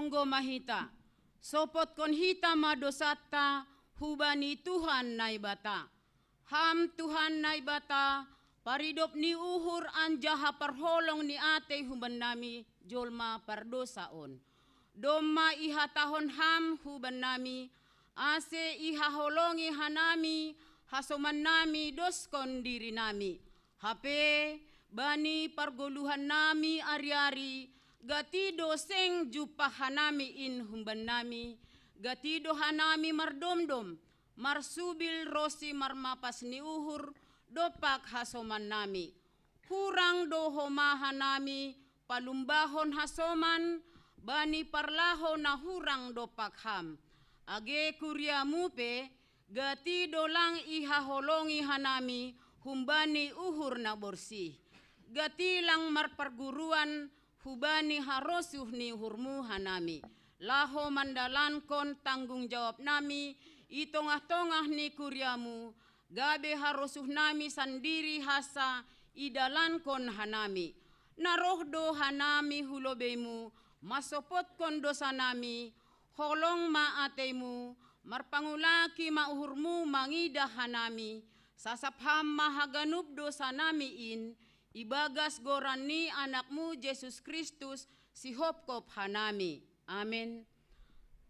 sunggo mahita. Sopot kon hita madosata hubani Tuhan naibata. Ham Tuhan naibata paridop ni uhur anjaha parholong ni ate huban nami jolma pardosaon. Doma ihatahon ham huban nami ase ihaholongi hanami hasoman nami doskon diri nami. Hape bani pargoluhan nami ari-ari gatido seng jupa hanami in humban nami. Gatido hanami mardomdom marsubil rosi marmapas ni uhur dopak hasoman nami. Hurang do homahan nami palumbahon hasoman bani parlaho na hurang dopak ham. Age kurya mupe gati dolang ihaholongi hanami humbani uhur na bersih. Gati lang marperguruan hubani harosuh ni hurmu hanami. Laho mandalankon tanggung jawab nami itongah-tongah ni kuryamu. Gabe harosuh nami sandiri hasa idalankon hanami. Narohdo hanami hulobemu masopot kon dosa nami, holong maatemu, marpangulaki mauhurmu mangidah hanami, sasapham mahaganup dosa nami in, ibagas gorani anakmu Yesus Kristus si hopkop hanami. Amin.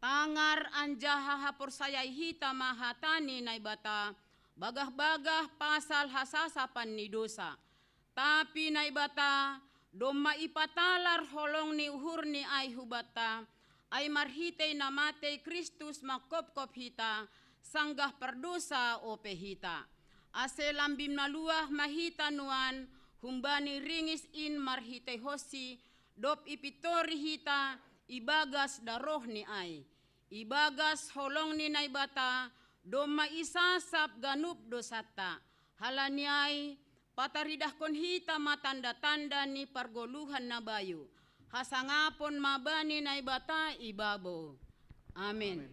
Tangar anjaha haporsayay hita mahatani naibata, bagah-bagah pasal hasasapan ni dosa. Tapi naibata, doma ipatalar holong ni uhur ni ay hubata, ay marhitay namatay Kristus makopkop hita, sanggah perdosa o pehita. Ase lambim naluah mahita nuan, humbani ringis in marhitay hosi, dop ipitori hita, ibagas daroh ni ay. Ibagas holong ni naibata, doma isasap ganup dosata. Halani ay, pataridah kon hita matanda-tanda ni pargoluhan na bayu. Hasangapon mabani na ibata ibabo. Amen.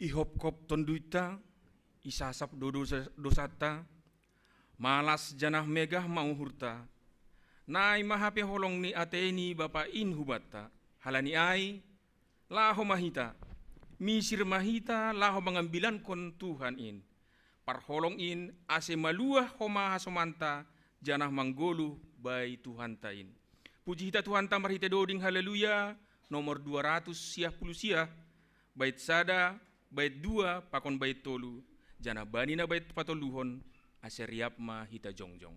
Ihopkop tonduita, isasap dosata, malas janah megah mauhurta. Nai mahape holong ni ateni bapa in hubata. Halani ai, laho mahita, misir mahita laho mengambilan kon Tuhan in. Parholong in ase maluah homa hasomanta janah manggolu bai Tuhan tain. Puji hita Tuhan ta marhita doding haleluya nomor 200 siah, bait sada, bait 2 pakon bait tolu, janah banina bait patoluhon ase riap ma hita jongjong.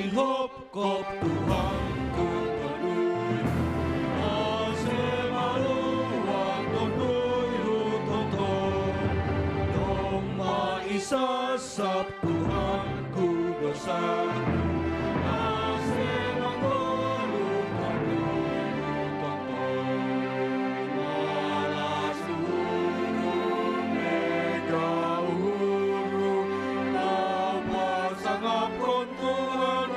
Hopkop Tuhanku tolui, ase maluang tondoi rutonton, doma isasap Tuhanku dosa, ase manggolu tondoi rutonton, malas huru mega huru, dapat sangap kontuhan.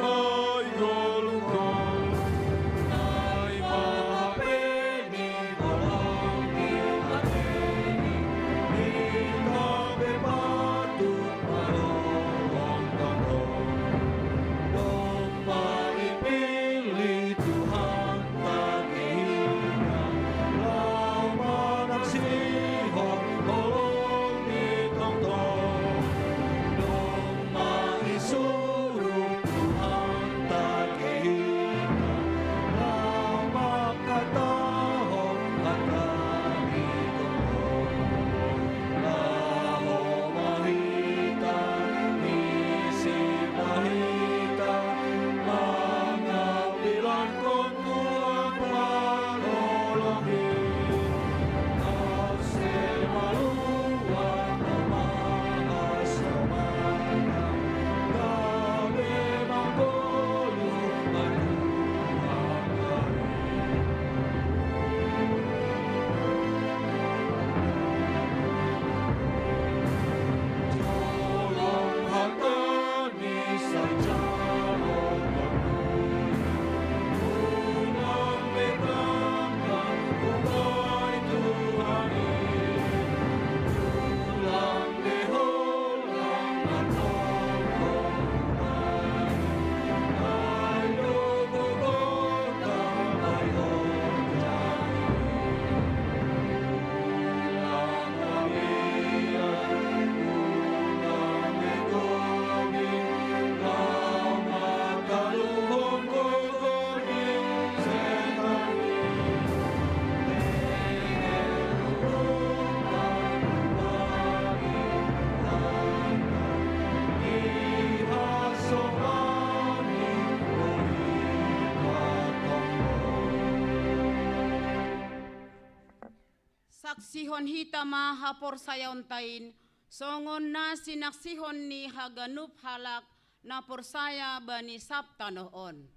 saksihon hitama hapor sayaon tain, songon na sinaksihon ni haganup halak na porsaya bani sabta noon.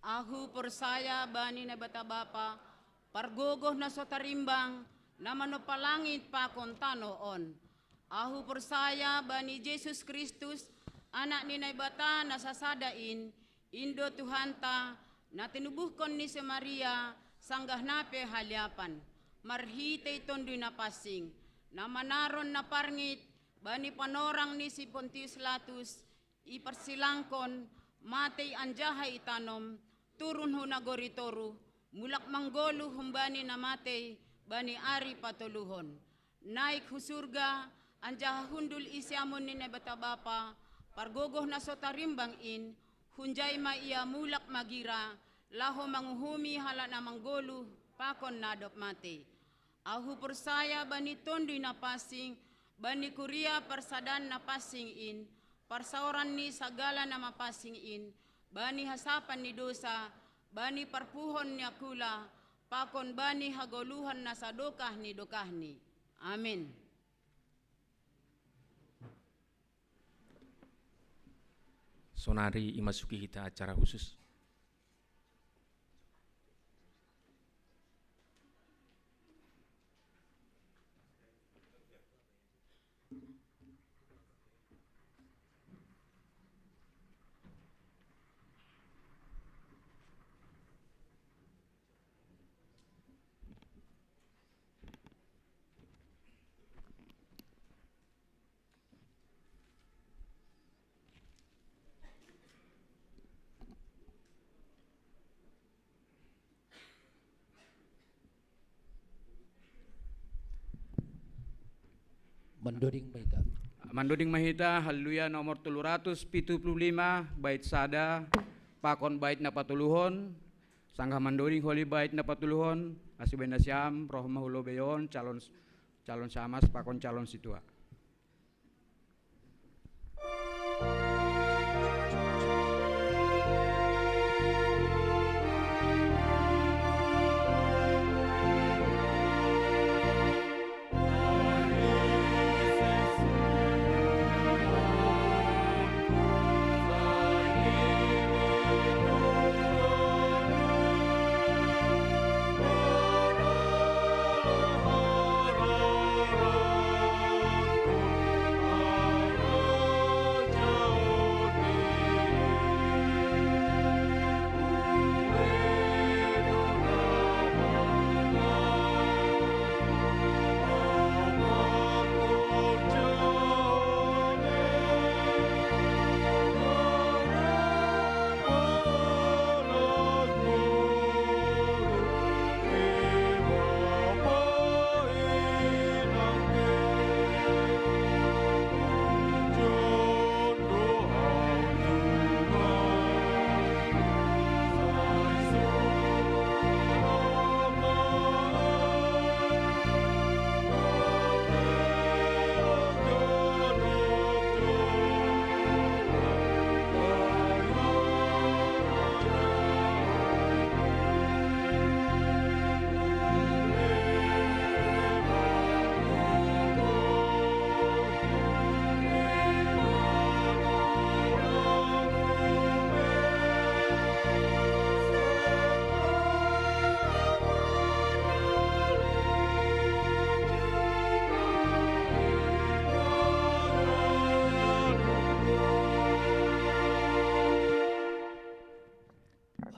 Ahu porsaya bani na bata bapa, pargogoh na sotarimbang, na manopalangit pa konta noon. Ahu porsaya bani Jesus Kristus, anak ni naibata na sasadain, Indo Tuhanta, na tinubuhkon ni si Maria, sanggah nape halyapan, marhite tondo na pasing, na manaron na parngit, bani panorang ni si Pontius Latus, ipersilangkon, matay anjahay itanom, turun ho na goritoru, mulak manggolo humbani na matay, bani ari patuluhon. Naik husurga, anjaha hundul isyamon ni nabatabapa, pargogoh na sotarimbang in, hunjay maiya mulak magira, laho manguhumi hala na manggolo, pakon nadop mate. Ahu persaya bani tondoy na pasing, bani kuria persadan na pasing in, parsaoran ni sagala na mapasing in, bani hasapan ni dosa, bani parpuhon ni akula, pakon bani hagoluhan na sadokah ni dokahni. Amin. Sonari imasuki kita acara khusus. Mandoding mahita haleluya nomor 375 bait sada pakon bait na patuluhon sanggah mandoding holy bait na patuluhon asibenda siam roh mahulo beyon calon samas pakon calon situa.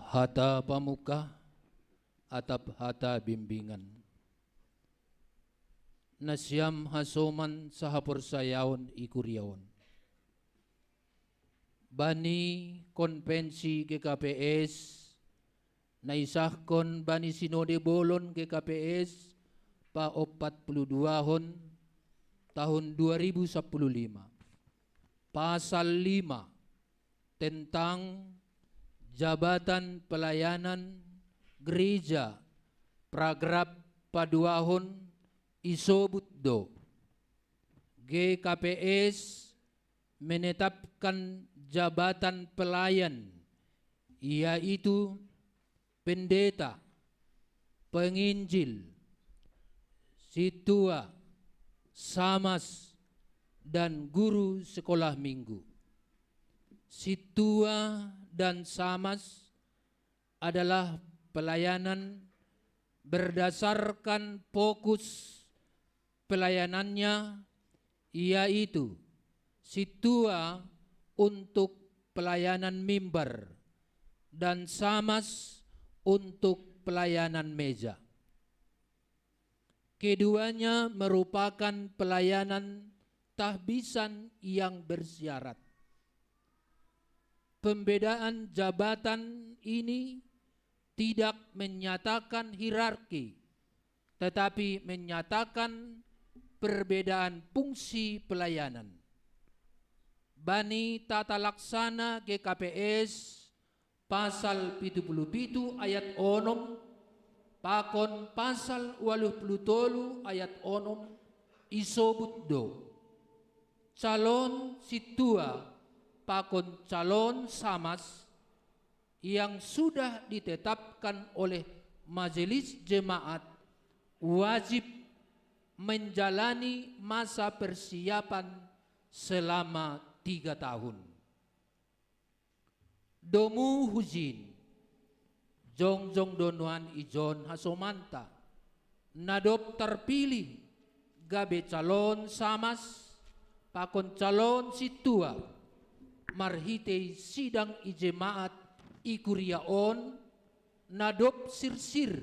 Hata pamuka, atap hata bimbingan. Nasyam hasoman sa hapursayaon ikuriyaon. Bani konvensi KKPS, naisahkon bani sinode bolon KKPS pa 42 tahun 2015. Pasal 5 tentang Jabatan Pelayanan Gereja Paragraf paduahon isobutdo. GKPS menetapkan jabatan pelayan, yaitu pendeta, penginjil, situa, samas, dan guru sekolah minggu. Situa dan samas adalah pelayanan berdasarkan fokus pelayanannya, yaitu situa untuk pelayanan mimbar dan samas untuk pelayanan meja. Keduanya merupakan pelayanan tahbisan yang bersyarat. Pembedaan jabatan ini tidak menyatakan hierarki, tetapi menyatakan perbedaan fungsi pelayanan. Bani tata laksana GKPS pasal 77 ayat 6, pakon pasal 83 ayat 6 isobut do. Calon situa pakon calon samas yang sudah ditetapkan oleh majelis jemaat wajib menjalani masa persiapan selama 3 tahun. Domu hujin jongjong donuan ijon hasomanta nadop terpilih gabe calon samas pakon calon situa marhite sidang ijemaat ikuriaon nadop sirsir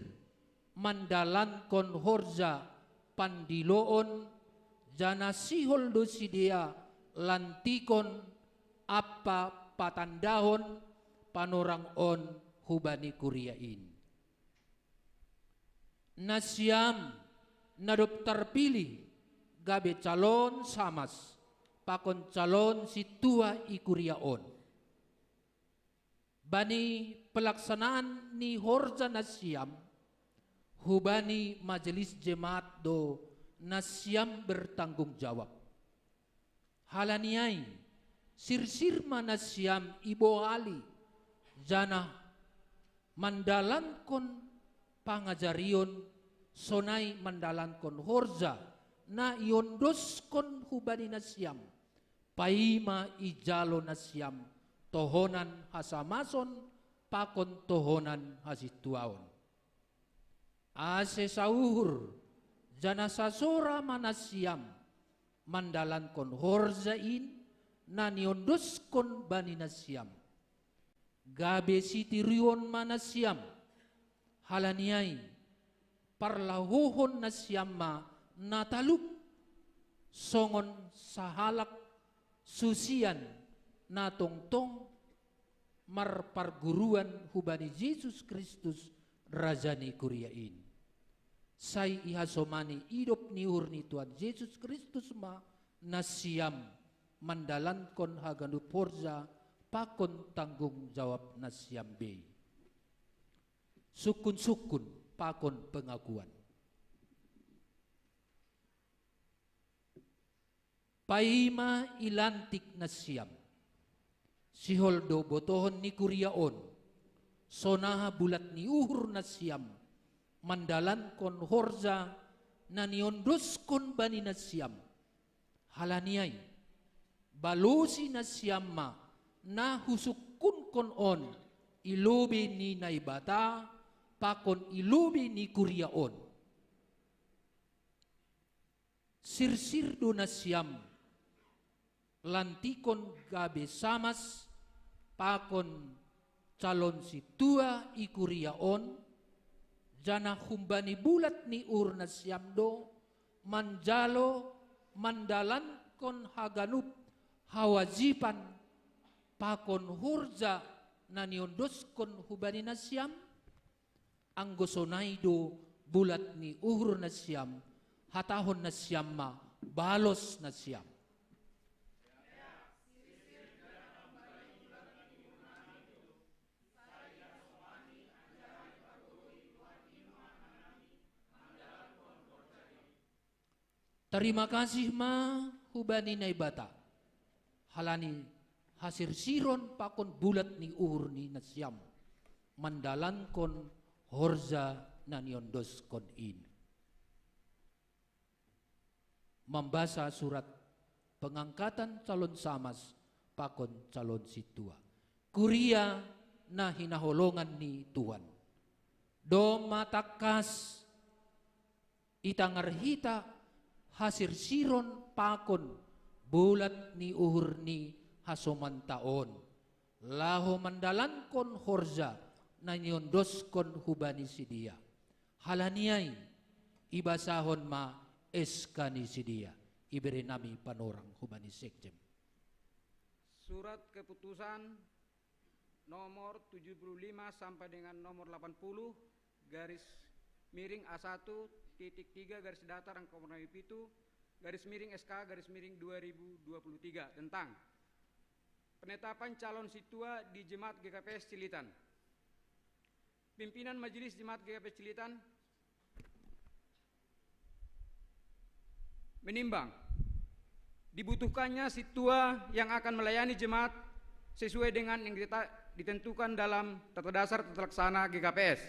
mandalan kon horja pandiloon jana sihol dosidea lantikon apa patandahon panorang on hubani kuriain. Nasyam nadop terpilih gabe calon samas pakon calon situa ikuriaon. Bani pelaksanaan ni horja nasyam hubani majelis jemaat do nasyam bertanggung jawab. Halaniai sirsir manasyam ibo ali jana mandalankon pangajarion sonai mandalankon horja na iondoskon hubani nasyam paima ijalo nasyam tohonan hasamason pakon tohonan hasituaon. Ase sauhur jana sasora manasyam mandalankon horjain na niondoskon bani nasyam gabe sitirion manasyam halaniai parlahuhon nasyam ma nataluk songon sahalak susian na tongtong marparguruan hubani Yesus Kristus rajani kuriain. Sai ihasomani idop niur ni Tuhan Yesus Kristus ma nasyam mandalankon haganu porza pakon tanggung jawab nasyam be. Sukun-sukun pakon pengakuan. Paima ilantik nasyam siholdo botohon ni kuriaon sonaha bulat ni uhur nasyam mandalan kon horja na niondoskon bani nasyam halaniai balusi nasyam ma na husukun kon on ilubi ni naibata pakon ilubi ni kuriaon sirsir do nasyam lantikon gabe samas pakon calon situa ikuriaon jana humbani bulat ni urna siamdo manjalo mandalan kon haganup hawajipan pakon hurja naniondoskon hubani nasyam anggosonaido bulat ni uhur nasyam hatahon nasyam ma balos nasyam. Terima kasih ma hubani naibata halani hasir siron pakon bulat ni uhur ni nasyam mandalan kon horza naniondos kon in. membaca surat pengangkatan calon samas pakon calon situa. Kuria na hinaholongan ni Tuhan. Do matakas itangarhita hasir siron pakon bulat ni uhur ni hasomantaon. Laho mandalan kon horza na nyondos kon hubani sidia. Halaniay ibasahon ma eskani sidia. Iberi nami panorang hubani sekjem. Surat keputusan nomor 75 sampai dengan nomor 80 garis miring A1 titik 3 garis datar angka pitu garis miring SK garis miring 2023 tentang penetapan calon situa di Jemaat GKPS Cilitan. Pimpinan Majelis Jemaat GKPS Cilitan menimbang dibutuhkannya situa yang akan melayani jemaat sesuai dengan yang ditentukan dalam tata dasar tata laksana GKPS.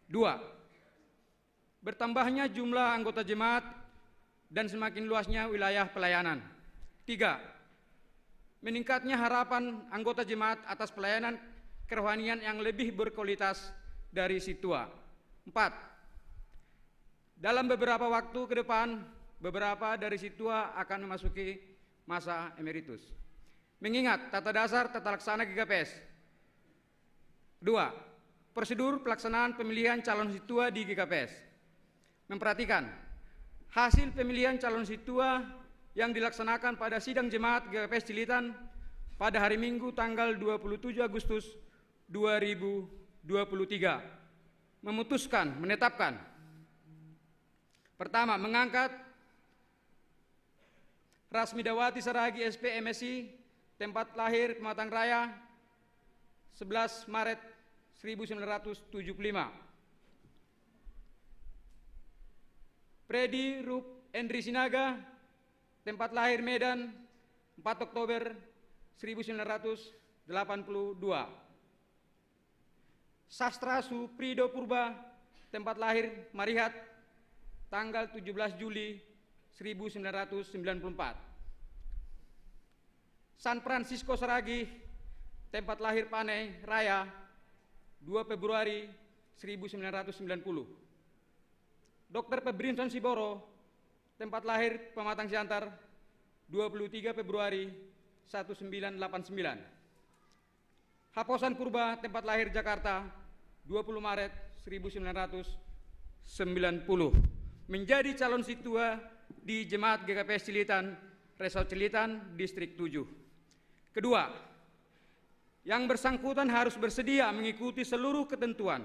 2. Bertambahnya jumlah anggota jemaat dan semakin luasnya wilayah pelayanan. 3. Meningkatnya harapan anggota jemaat atas pelayanan kerohanian yang lebih berkualitas dari situa. 4. Dalam beberapa waktu ke depan, beberapa dari situa akan memasuki masa emeritus. Mengingat tata dasar tata laksana GKPS. 2. Prosedur pelaksanaan pemilihan calon situa di GKPS. Memperhatikan hasil pemilihan calon situa yang dilaksanakan pada sidang jemaat GKPS Cilitan pada hari Minggu tanggal 27 Agustus 2023 menetapkan pertama, mengangkat Rasmidawati Saragi SP MSI, tempat lahir Pematang Raya, 11 Maret 1975. Freddy Rup Endri Sinaga, tempat lahir Medan, 4 Oktober 1982. Sastra Suprido Purba, tempat lahir Marihat, tanggal 17 Juli 1994. San Francisco Saragi, tempat lahir Panai Raya, 2 Februari 1990. Dr. Febrinson Siboro, tempat lahir Pematang Siantar, 23 Februari 1989. Haposan Purba, tempat lahir Jakarta, 20 Maret 1990. Menjadi calon situa di Jemaat GKPS Cilitan, Resort Cilitan, Distrik 7. Kedua, yang bersangkutan harus bersedia mengikuti seluruh ketentuan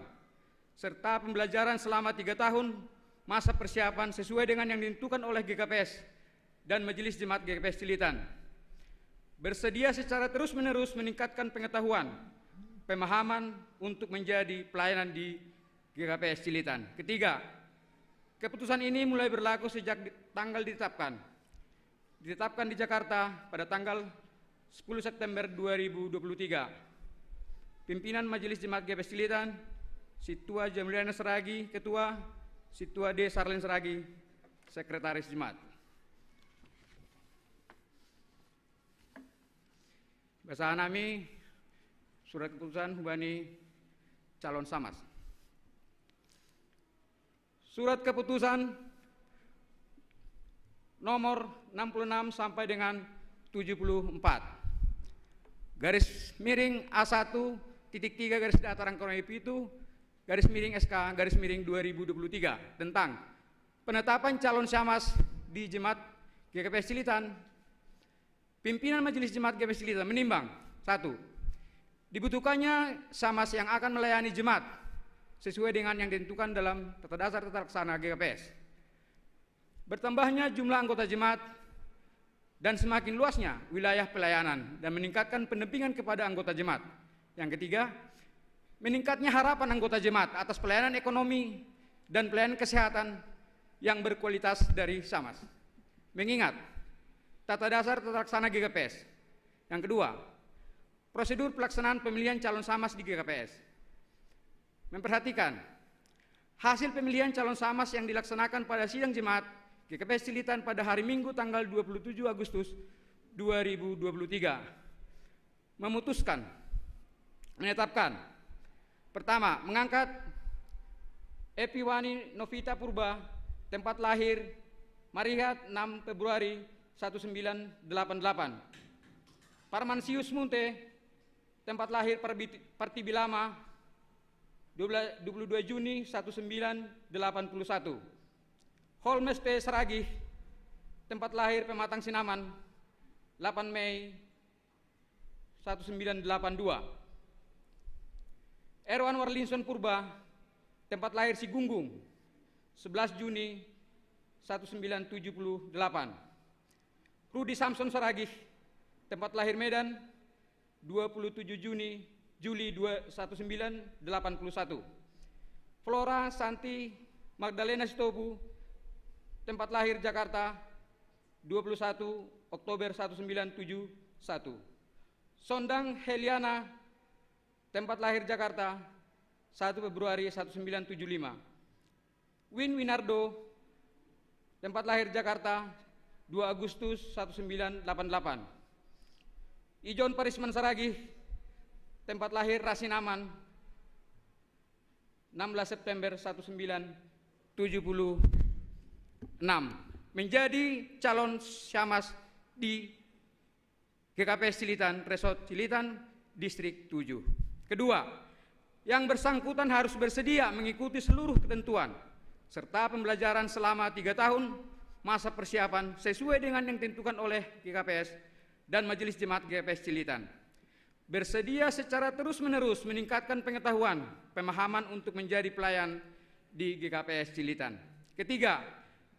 serta pembelajaran selama 3 tahun masa persiapan sesuai dengan yang ditentukan oleh GKPS dan Majelis Jemaat GKPS Cilitan. Bersedia secara terus-menerus meningkatkan pengetahuan, pemahaman untuk menjadi pelayanan di GKPS Cilitan. Ketiga, keputusan ini mulai berlaku sejak tanggal ditetapkan di Jakarta pada tanggal 10 September 2023. Pimpinan Majelis Jemaat GKPS Cilitan, Situa Jamiliana Seragi, Ketua, Situa D. Sarlen Seragi, Sekretaris Jemaat. Basahan nami surat keputusan hubani calon samas. Surat keputusan nomor 66 sampai dengan 74. Garis miring A1 titik 3 garis datar angka itu garis miring SK garis miring 2023 tentang penetapan calon samas di Jemaat GKPS Cilitan. Pimpinan Majelis Jemaat GKPS Cilitan menimbang 1. Dibutuhkannya samas yang akan melayani jemaat sesuai dengan yang ditentukan dalam tata dasar tata laksana GKPS. Bertambahnya jumlah anggota jemaat dan semakin luasnya wilayah pelayanan dan meningkatkan pendampingan kepada anggota jemaat. Yang ketiga, meningkatnya harapan anggota jemaat atas pelayanan ekonomi dan pelayanan kesehatan yang berkualitas dari samas. Mengingat tata dasar tata laksana GKPS. Yang kedua, prosedur pelaksanaan pemilihan calon samas di GKPS. Memperhatikan hasil pemilihan calon samas yang dilaksanakan pada sidang jemaat GKPS Cilitan pada hari Minggu tanggal 27 Agustus 2023 memutuskan, menetapkan, pertama, mengangkat Epiwani Novita Purba, tempat lahir Marihat 6 Februari 1988. Parmansius Munte, tempat lahir Partibilama 22 Juni 1981. Holmes P. Saragih, tempat lahir Pematang Sinaman 8 Mei 1982. Erwan Warlinson Purba, tempat lahir Sigunggung 11 Juni 1978. Rudi Samson Saragih, tempat lahir Medan 27 Juli 1981. Flora Santi Magdalena Sitobu, tempat lahir Jakarta 21 Oktober 1971. Sondang Heliana, tempat lahir Jakarta 1 Februari 1975. Win Winardo, tempat lahir Jakarta 2 Agustus 1988. Ijon Parisman Saragih, tempat lahir Rasinaman 16 September 1976, menjadi calon Syamas di GKPS Cilitan, Resort Cilitan, Distrik 7. Kedua, yang bersangkutan harus bersedia mengikuti seluruh ketentuan serta pembelajaran selama 3 tahun masa persiapan sesuai dengan yang ditentukan oleh GKPS dan Majelis Jemaat GKPS Cilitan. Bersedia secara terus-menerus meningkatkan pengetahuan, pemahaman untuk menjadi pelayan di GKPS Cilitan. Ketiga,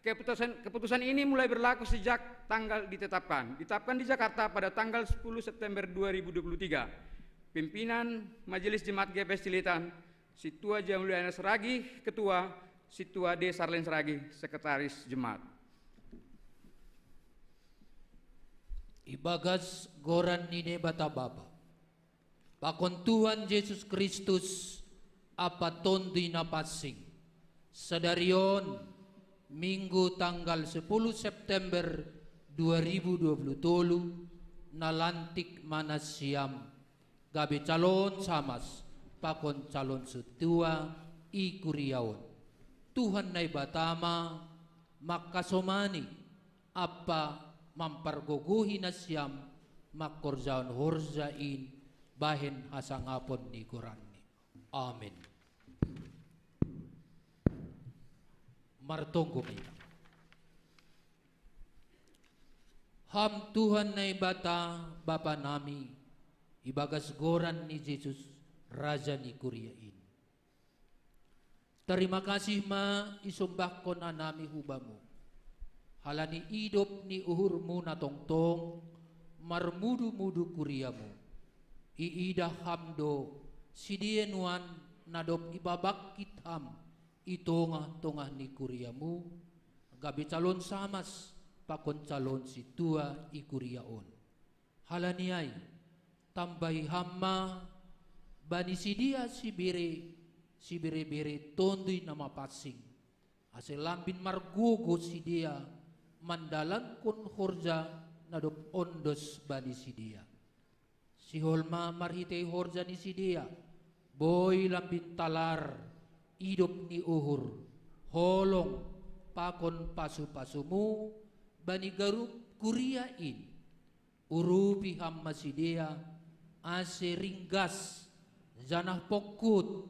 keputusan ini mulai berlaku sejak tanggal ditetapkan di Jakarta pada tanggal 10 September 2023. Pimpinan Majelis Jemaat GKPS Cilitan, Situa Jamuliana Saragih, Ketua, Situa D. Sarlen Saragih, Sekretaris Jemaat. Ibagas goran nine bata baba. Pakon Tuhan Yesus Kristus apa tondi napasing. Sedarion Minggu tanggal 10 September 2020 nalantik manasiam gabi calon samas pakon calon setua i kuriaon. Tuhan nai batama makasomani apa mampargoguhi nasyam makorjaon horjain bahin hasangapon ni Qur'ani. Amin. Martonggo kita. Ham Tuhan na ibata Bapa nami, ibagas goran ni Jesus, Raja ni Kuriain. Terima kasih ma isumbah ko na nami hubamu. Halani idop ni uhurmu na tongtong, marmudu-mudu kuriamu. Iida hamdo, sidienuan nadop ibabak kitam, itongah-tongah ni kuriamu, gabi calon samas, pakon calon situa ikuriaon. Halaniay, tambahi hamma, bani sidia sibire tondui nama pasing. Ase lambin margogo sidia, mandalan kon horja nadop ondos bani sidia. Si holma marhitei horja ni sidia, boy lambin talar, idop ni uhur, holong pakon pasu-pasumu, bani garup kuriain, urupi hamma sidia, ase ringgas, janah pokut,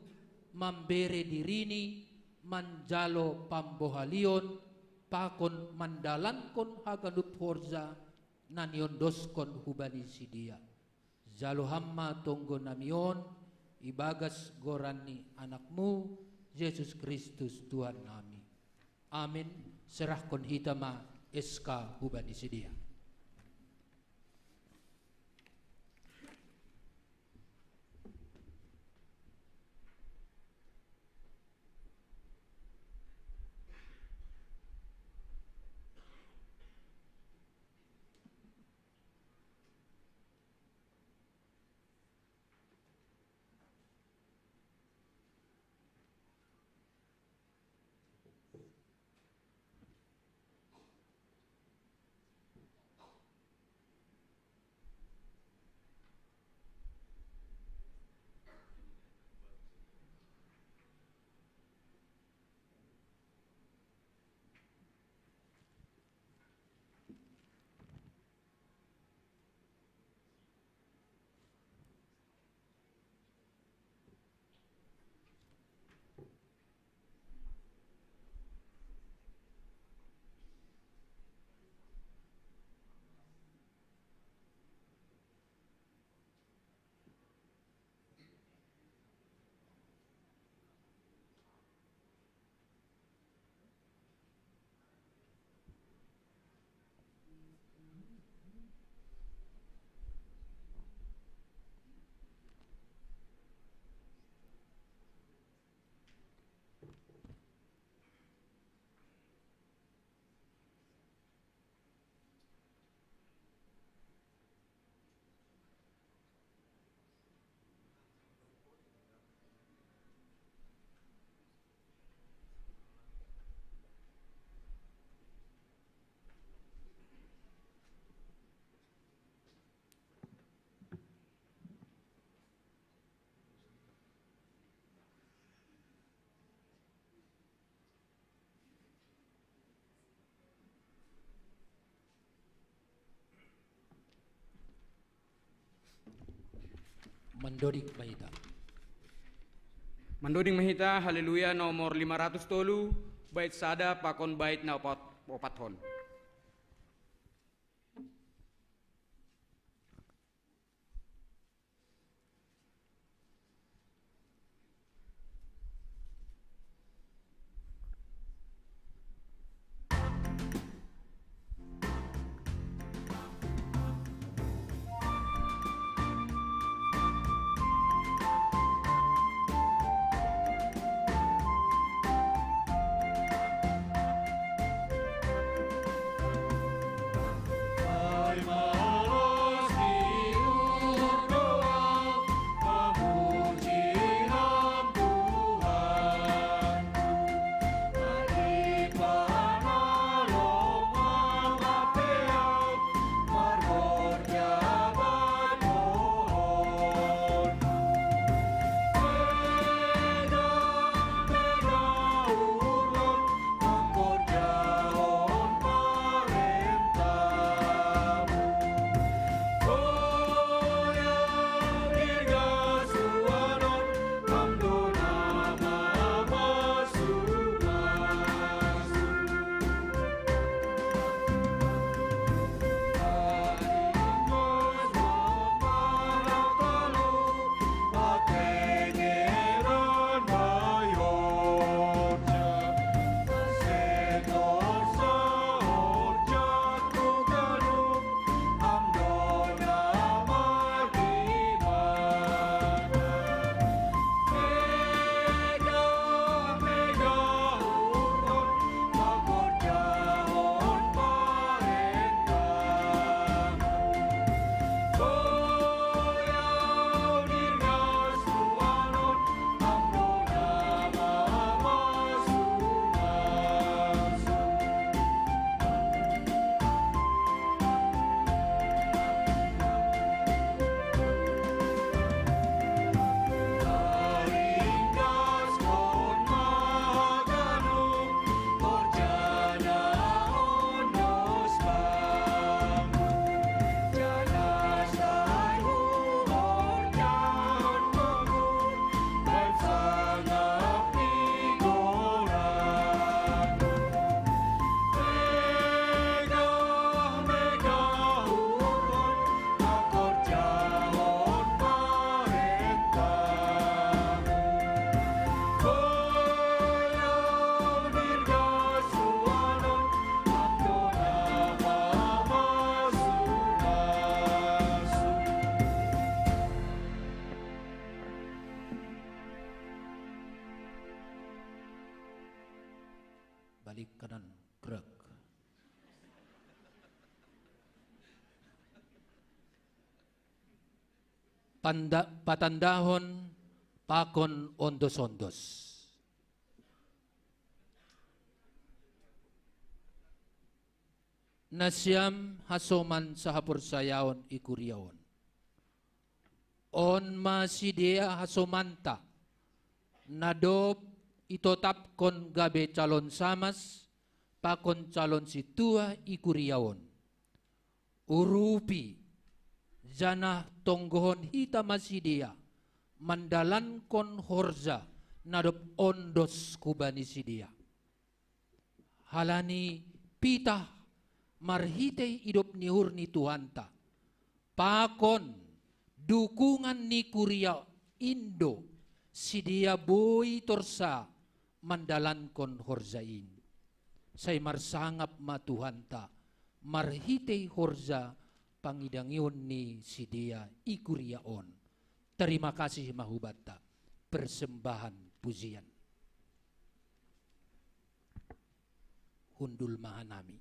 mambere dirini, manjalo pambohalion, pakon mandalan kon haganup horja, naniondos kon hubani sidia. Jalo hamma tonggo namion, ibagas gorani anakmu, Yesus Kristus Tuhan nami. Amin. Serahkon hitama eska hubani sidia. Mendodik Mahita. Mandoding mahita haleluya nomor 500 bait sada pakon bait na opat hon. Ay malas diurut doa, memuji nama Tuhan. Mari panolong mengapeau, mergorjaban mohon. Mega mega urlon, menggodahon perintahmu. Goyang dirgasuanon, amdona mama sumas. Haringos memaratalu, patengeran bayorja. Setor sahor jatuh gaduh, amdona margimana. Mega mega urlon, menggodahon perintahmu. Goyang dirgasuanon, amdona mama sumas. Haringgas kon mahaganung, torjana onos bangun. Janasai huor jahan bangun, bersangap digorangun. Mega mega urlon, akor jahon perintahmu. Goyang dirgasuanon, amdona mama sumasu. Balik kanan gerak. Patandahon pakon ondos-ondos. Nasyam hasoman sa hapursayaon ikuriyaon. On masidea hasomanta. Nadop itotap kon gabe calon samas, pakon calon situa ikuriyaon. Urupi, janah tonggohon hita masidia, mandalan kon horza, nadop ondos kubani sidia. Halani pitah, marhitei idop nihur ni Tuhanta. Pakon, dukungan ni kuria Indo, sidia boy torsa, mandalan kon horzain. Say marsangap matuhanta, marhitei horza, pangidangion ni sidia ikuriaon. Terima kasih mahubata, persembahan pujian. Hundul mahanami.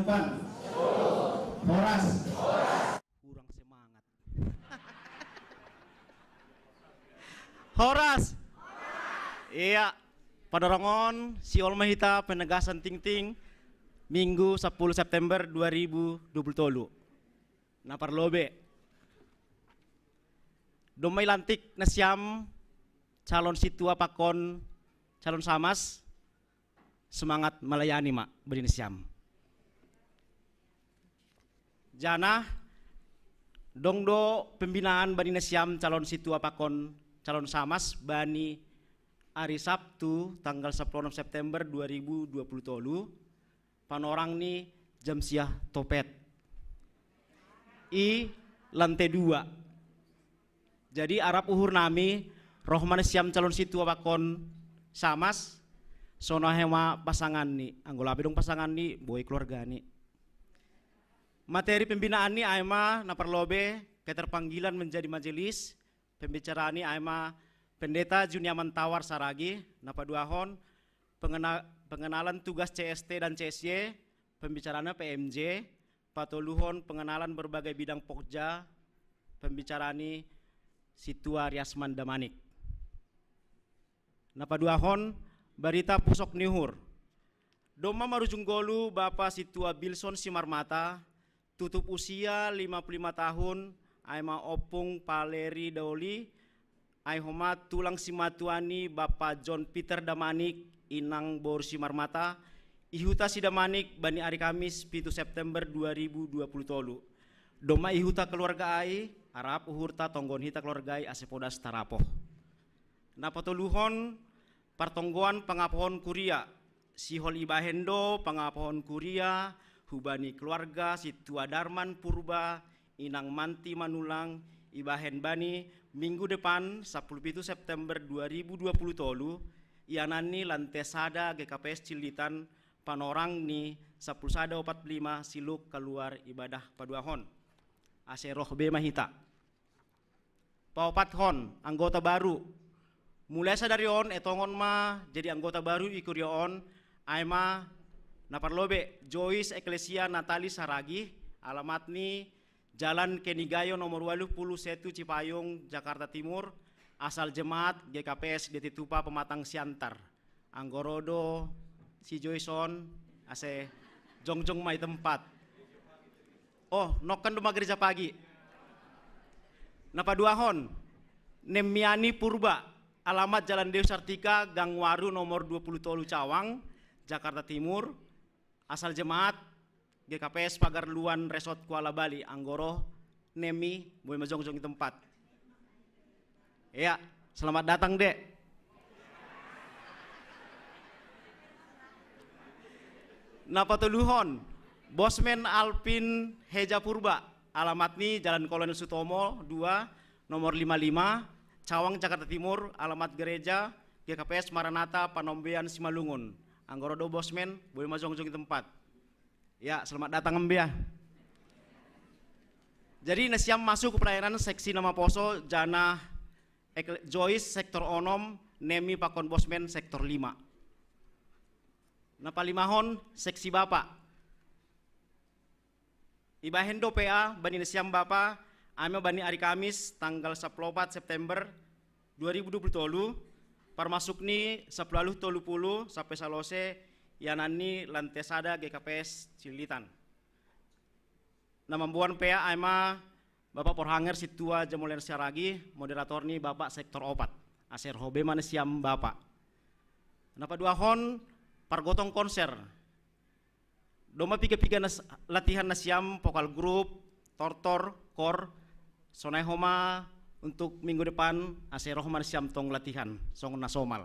Ganupan. Horas. Kurang semangat. Horas. Iya. Padarongon Siol Mahita penegasan ting-ting Minggu 10 September 2023. Naparlobe. Domay lantik na siyam calon situa pakon calon samas semangat melayani mak beri na siyam. Jana dongdo pembinaan bani na siyam calon situa pakon calon samas bani hari Sabtu tanggal 10 September 2023 panorang ni jam siah topet i lantai 2. Jadi Arab uhur nami rohman siam calon situ pakon samas sono hema pasangan ni anggolabe dong pasangan ni boy keluarga ni. Materi pembinaan ni aima naparlobe keterpanggilan menjadi majelis pembicaraan ni aima pendeta Juniaman Tawar Saragi napaduahon pengenalan tugas CST dan CSY pembicaraannya PMJ patoluhon pengenalan berbagai bidang pokja pembicaraan ni Situa Riasman Damanik. Napaduahon barita pusok nihur. Doma marujung golu Bapak Situa Bilson Simarmata tutup usia 55 tahun aima opung paleri dauli aihoma tulang simatuani Bapak John Peter Damanik inang Bor Simarmata ihuta si Damanik bani hari Kamis 7 September 2023. Doma ihuta keluarga ai Arab uhurta tonggon hita keluarga ai asepodas tarapoh. Napatuluhon partonggoan pangapohon kuria sihol ibahendo pangapohon kuria hubani keluarga Situa Darman Purba inang Manti Manulang ibahen bani minggu depan 10 September 2023 ianani lantesada GKPS Cilitan panorang ni 10 sada 45 siluk keluar ibadah paduahon aseroh be mahita paopat hon anggota baru mulai sadari on etongon ma jadi anggota baru ikurioon aima naparlobe Joyce Eklesia Natali Saragi alamat ni Jalan Kenigayo nomor 81 Cipayung Jakarta Timur asal jemaat GKPS Detitupa Pematang Siantar Anggorodo si Joyson ase jongjong mai tempat. Oh nokan duma gereja pagi napaduahon Nemiani Purba alamat Jalan Deus Sartika Gang Waru nomor 23 Cawang Jakarta Timur asal jemaat GKPS Pagar Luan Resort Kuala Bali Anggoro Nemi boleh majong-jong di tempat. Ya, selamat datang Dek. Napatuluhon Bosmen Alpin Heja Purba alamat ni Jalan Kolonel Sutomo 2 nomor 55 Cawang Jakarta Timur alamat gereja GKPS Maranatha Panombean Simalungun Anggorodo Bosmen boleh majong-jong di tempat. Ya, selamat datang Mbia. Jadi nasiam masuk ke pelayanan seksi nama poso Jana Joyce sektor onom Nemi Pakon Bosmen sektor 5. Napa limahon seksi Bapak. Ibahendo PA bani nasiam Bapak ame bani hari Kamis tanggal 14 September 2023 parmasuk ni 10 tolupulu sampai salose yanani lantesada GKPS Cilitan. Namambuan PA aima Bapak Porhanger Situa Jamulian Siaragi moderator ni Bapak sektor opat aser hobe mana siam Bapak. Napa duahon pargotong konser doma piga-piga latihan nasiam vokal grup tortor kor sonai homa untuk minggu depan aser rohman siam tong latihan song nasomal.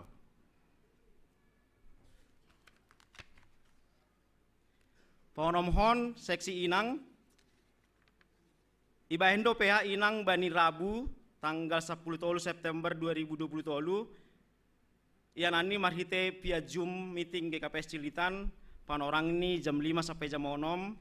Ponomhon seksi Inang Ibahendo PH Inang Bani Rabu tanggal 10 September 2023 Ianani marhite via Zoom meeting GKPS Cilitan panorang ini jam 5 sampai jam 6.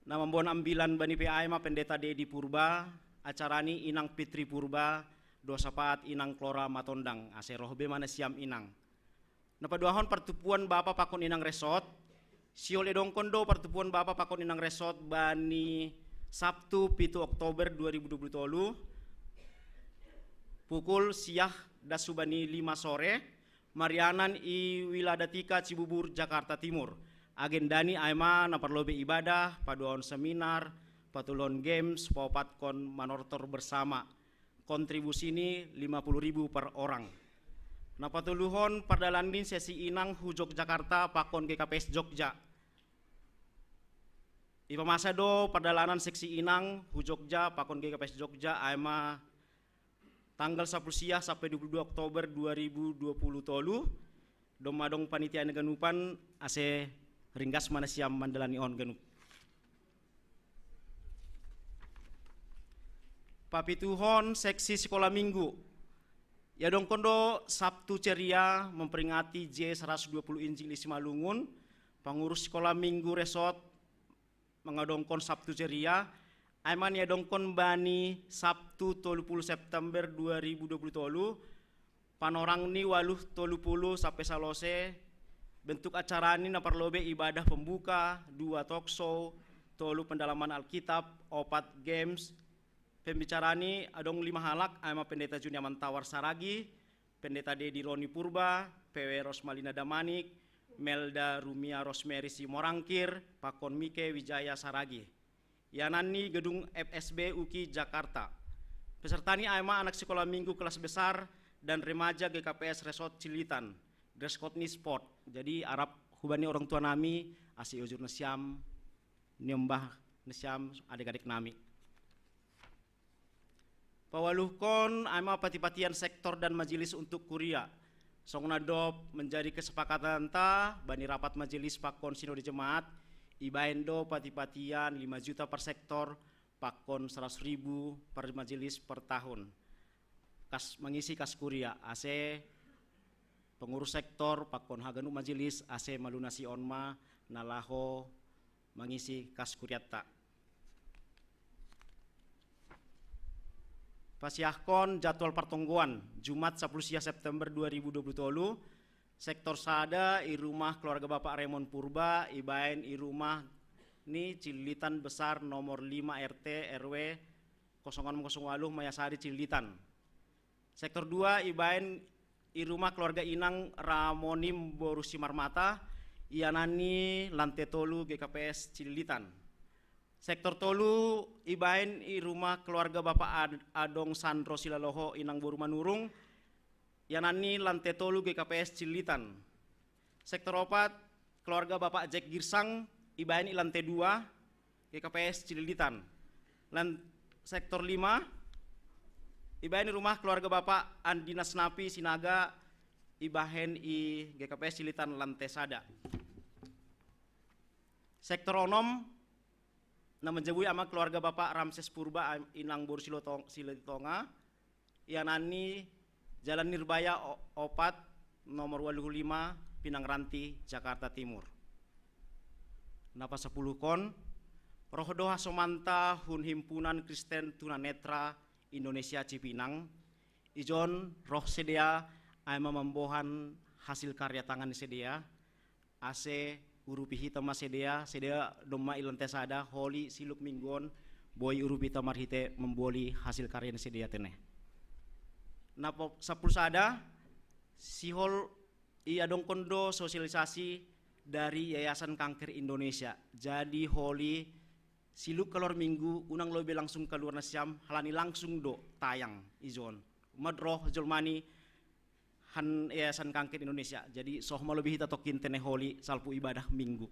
Nama bon ambilan Bani PA ma pendeta Dedi Purba acara ini Inang Pitri Purba dosapat Inang Klora Matondang aserohbe mana siam Inang. Napaduahon pertupuan Bapak Pakon Inang Resort Siol edong kondo pertemuan Bapak pakon inang resort bani Sabtu 7 Oktober 2020 pukul siah dasubani 5 sore Marianan i Wiladatika Cibubur Jakarta Timur. Agendani aima naparlobe ibadah, paduan seminar, patulon games, popat kon manortor bersama. Kontribusi ini 50.000 per orang. Napatuluhon perdalanin sesi inang hujok Jakarta pakon GKPS Jogja. Ipamasa do perdalanan seksi inang hujokja pakon GKPS Jogja aima tanggal 10 siah sampai 22 Oktober 2020 tolu. Domadong panitia neganupan ase ringgas mana siam mandalani on genup. Papituhon seksi sekolah minggu. Ya dong kondo Sabtu ceria memperingati J120 Injil isi Malungun. Pengurus sekolah minggu resort mengadongkon Sabtu ceria. Aiman ya dongkon bani Sabtu 30 September 2020 tolu. Panorang ni waluh 30 sampai salose. Bentuk acara ini naparlobe ibadah pembuka, 2 talk show, tolu pendalaman Alkitab, 4 games. Pembicara ini adong 5 halak, ama Pendeta Juniaman Tawar Saragi, Pendeta Dedi Roni Purba, PW Rosmalina Damanik, Melda Rumia Rosemary Simorangkir, Pakon Mike Wijaya Saragi. Yanani Gedung FSB UKI Jakarta. Peserta ini ama anak sekolah minggu kelas besar dan remaja GKPS Resort Cilitan. Dress code ni sport. Jadi Arab hubani orang tua nami, asi ujur nasiam, nyembah nasiam adik-adik nami. Pawaluhkon ama pati-patian sektor dan majelis untuk kuria. Songna dop menjadi kesepakatan ta bani rapat majelis pakon sinode jemaat ibaendo pati-patian 5 juta per sektor pakon 100.000 per majelis per tahun. Mengisi kas kuria ase pengurus sektor pakon haganu majelis ase malunasi onma nalaho mengisi kas kuriata. Pasiahkon jadwal pertongguan Jumat 10 siang September 2020 sektor sada i rumah keluarga Bapak Raymond Purba ibaen i rumah ni Cilitan Besar nomor 5 RT RW 0608 Mayasari Cilitan. Sektor 2 ibaen i rumah keluarga Inang Ramonim Borusi Marmata Ianani Lante Tolu GKPS Cilitan. Sektor tolu ibaen i rumah keluarga Bapak Adong Sandro Silaloho Inang Boru Manurung Ianani Lante Tolu GKPS Cilitan. Sektor 4 keluarga Bapak Jack Girsang ibaen i Lante 2 GKPS Cilitan. Sektor 5 ibahen di rumah keluarga Bapak Andinas Napi Sinaga ibahen i GKPS Cilitan Lante Sada. Sektor onom na menjebui ama keluarga Bapak Ramses Purba Inang Boru Siletonga Ianani Jalan Nirbaya Opat nomor 85 Pinang Ranti Jakarta Timur. Napa 10 kon Rohdoha Somanta Hun Himpunan Kristen Tunanetra Indonesia Cipinang ijon roh sedia ama membohan hasil karya tangan sedia ase urupi hitama sedia doma ilante sada holi siluk minggon boy urupi tamar hite memboli hasil karya sedia teneh. Napo 10 sada sihol iya dong kondo sosialisasi dari Yayasan Kanker Indonesia. Jadi holi siluk keluar minggu unang lobe langsung keluar nasiam halani langsung do tayang izon madroh jolmani han Yayasan Kanker Indonesia. Jadi sohma lebih hita tokin teneh holi salpu ibadah minggu.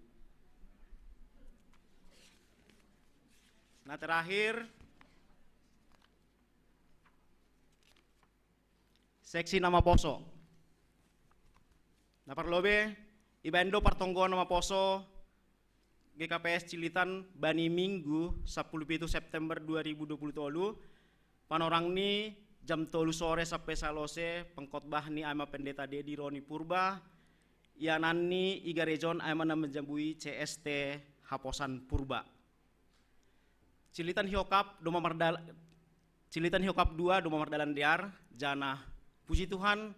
Nah terakhir seksi nama poso. Nah parlobe ibando partonggoan nama poso GKPS Cilitan bani minggu 10 September 2020 tolu panorang ni jam 3 sore sampai salose pengkhotbah ni ama Pendeta Dedi Roni Purba ianani iga rejon ama na menjambui CST Haposan Purba. Cilitan Hiokap Cilitan Hiokap 2 Doma Mardalan Diar jana puji Tuhan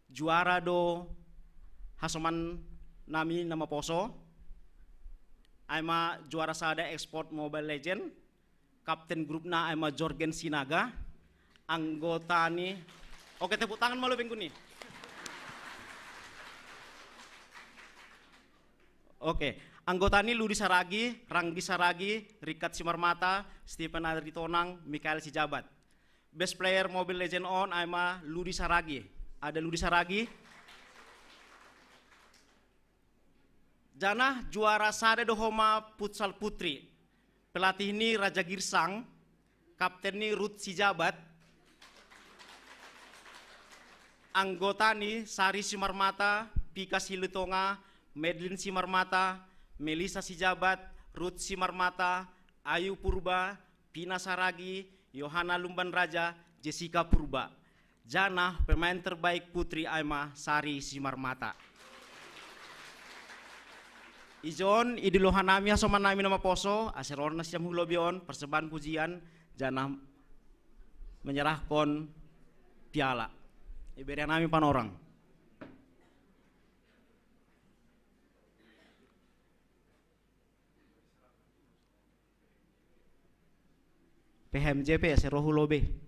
juara do hasoman nami nama poso Aima juara sada ekspor Mobile Legend. Kapten grupna aima Jorgen Sinaga. Anggota nih. Oke, tepuk tangan malu bengku nih. Oke, anggota nih Ludi Saragi, Ranggi Saragi, Rikat Simarmata, Stephen Adri Tonang, Mikael Sijabat. Best player Mobile Legend on aima Ludi Saragi. Ada Ludi Saragi. Jana juara sada dohoma futsal putri. Pelatih ini Raja Girsang, kapten ini Ruth Sijabat. Anggota nih Sari Simarmata, Pika Silutonga, Medlin Simarmata, Melisa Sijabat, Ruth Simarmata, Ayu Purba, Pina Saragi, Yohana Lumban Raja, Jessica Purba. Jana pemain terbaik putri aima Sari Simarmata. Ijon idilohanami asomanami nama poso aserorna siam hulobion persembahan pujian jana menyerahkan piala. Iberian nami panorang. PHMJP Serohulobe.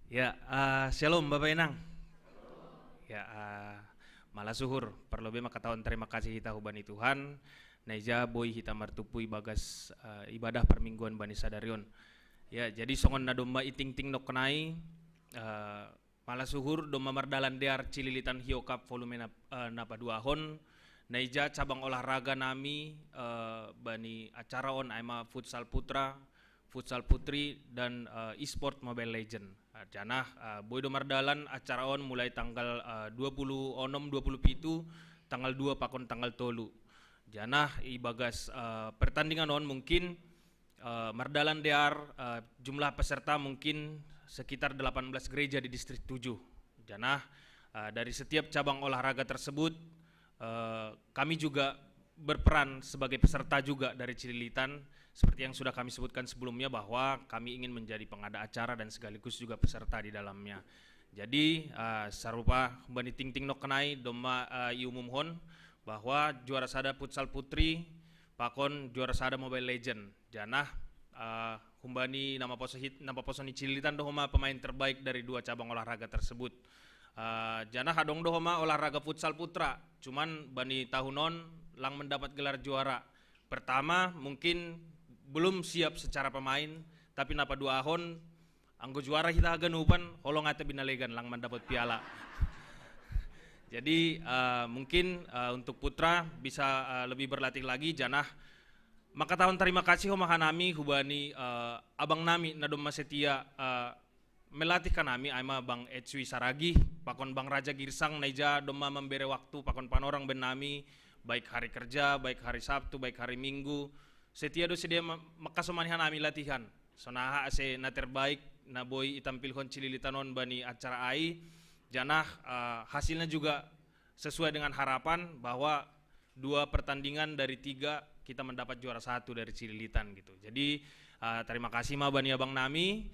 Ya, shalom Bapak Enang. Ya, malah suhur. Perlebih maka tahun terima kasih kita hubani Tuhan. Naija boy kita martupui bagas ibadah permingguan bani sadarion. Ya, jadi songon na domba iting-ting nok kenai. Malah suhur domba mardalan dear cililitan Hio Cup volume napa 2 hon. Naija cabang olahraga nami bani acara on aima futsal putra, futsal putri dan e-sport Mobile Legend. Janah boy do mardalan acara on mulai tanggal 20 onom 20 pitu tanggal 2 pakon tanggal tolu. Janah ibagas pertandingan on mungkin mardalan dear jumlah peserta mungkin sekitar 18 gereja di distrik 7. Janah dari setiap cabang olahraga tersebut kami juga berperan sebagai peserta juga dari Cililitan. Seperti yang sudah kami sebutkan sebelumnya bahwa kami ingin menjadi pengada acara dan sekaligus juga peserta di dalamnya. Jadi sarupa bani ting-ting nok kenai doma iumumhon bahwa juara sada futsal putri pakon juara sada Mobile Legend. Janah humbani nama posoni Cililitan dohoma pemain terbaik dari 2 cabang olahraga tersebut. Janah hadong dohoma olahraga futsal putra. Cuman bani tahunon lang mendapat gelar juara. Pertama mungkin belum siap secara pemain, tapi napa 2 ahon anggo juara kita ganupan holong ate binalegan lang mendapat piala. Jadi mungkin untuk putra bisa lebih berlatih lagi. Janah maka tahun terima kasih homahanami hubani abang nami nadom setia melatih kanami aima Bang Etsui Saragi pakon Bang Raja Girsang naija doma memberi waktu pakon panorang benami baik hari kerja, baik hari Sabtu, baik hari Minggu. Setia do sedia makasomanihan nami latihan. Sonaha ase na terbaik na boy itampilhon Cililitanon bani acara ai. Janah hasilnya juga sesuai dengan harapan bahwa 2 pertandingan dari 3 kita mendapat juara 1 dari Cililitan gitu. Jadi terima kasih ma bani abang nami.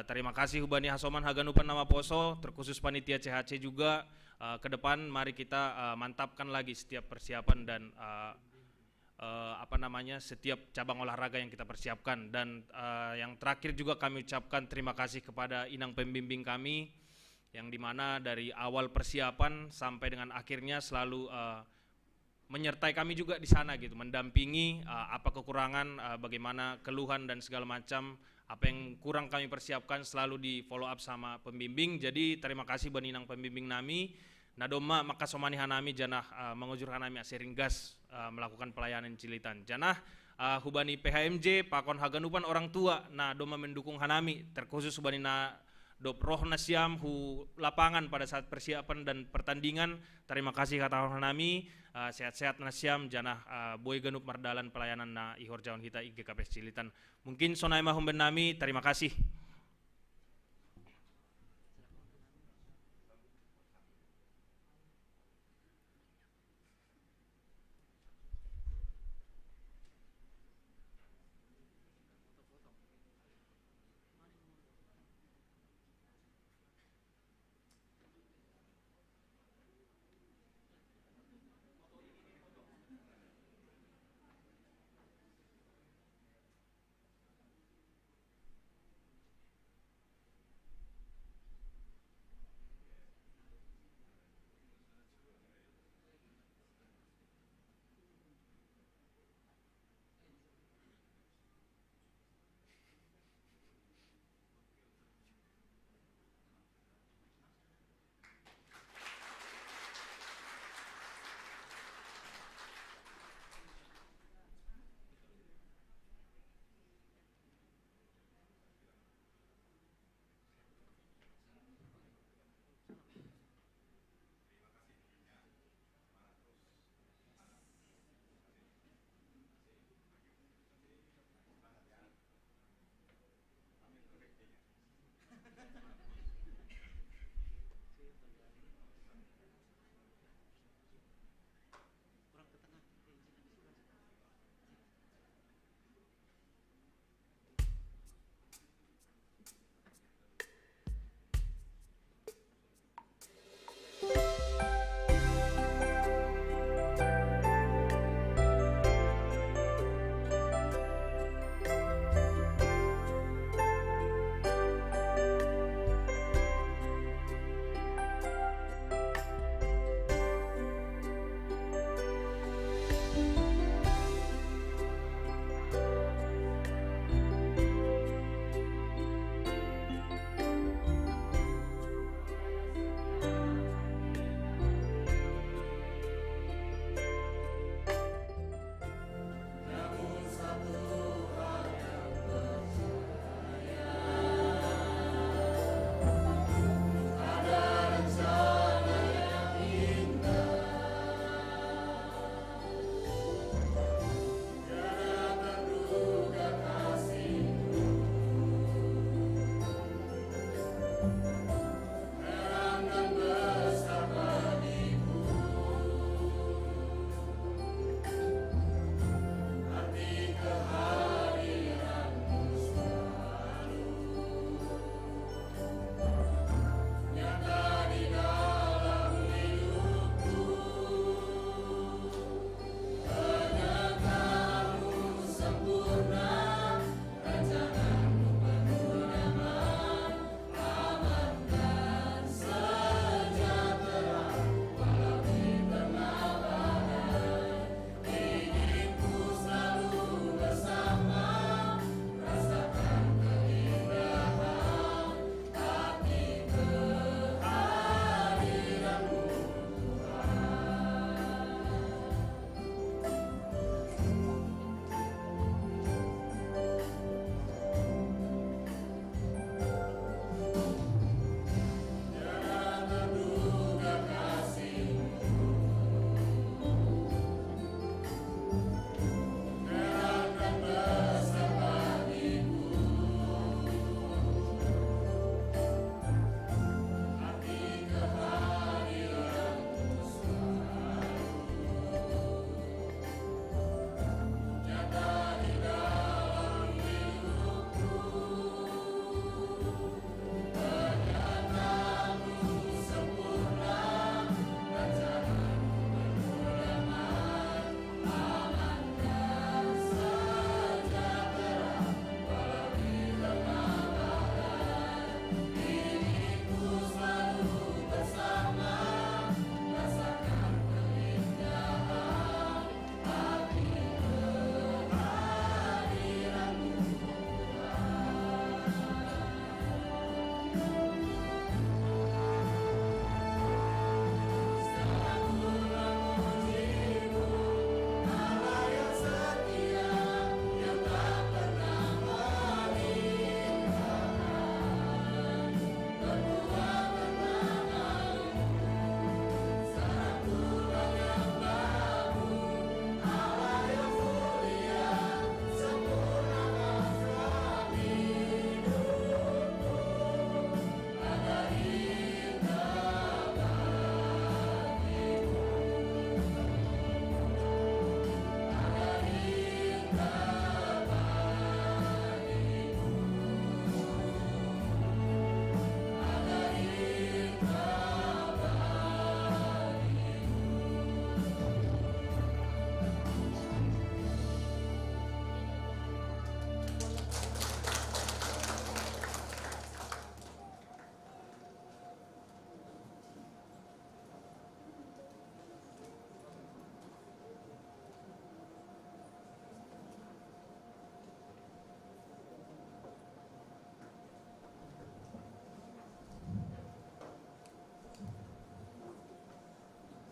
Terima kasih hubani hasoman haganupan nama poso, terkhusus panitia CHC juga. Ke depan mari kita mantapkan lagi setiap persiapan dan setiap cabang olahraga yang kita persiapkan. Dan yang terakhir juga kami ucapkan terima kasih kepada inang pembimbing kami yang dimana dari awal persiapan sampai dengan akhirnya selalu menyertai kami juga di sana gitu, mendampingi apa kekurangan, bagaimana keluhan dan segala macam Apa yang kurang kami persiapkan selalu di follow up sama pembimbing. Jadi terima kasih baninang pembimbing nami. Nadoma maka somani hanami janah mengujur hanami asiring gas melakukan pelayanan cilitan. Janah hubani PHMJ pakon haganupan orang tua nah doma mendukung hanami terkhusus hubani na dop roh nasiam hu lapangan pada saat persiapan dan pertandingan. Terima kasih kata hanami sehat-sehat nasiam janah boy ganup mardalan pelayanan na ihor jawan hita IGKP cilitan. Mungkin sonai mahum benami terima kasih.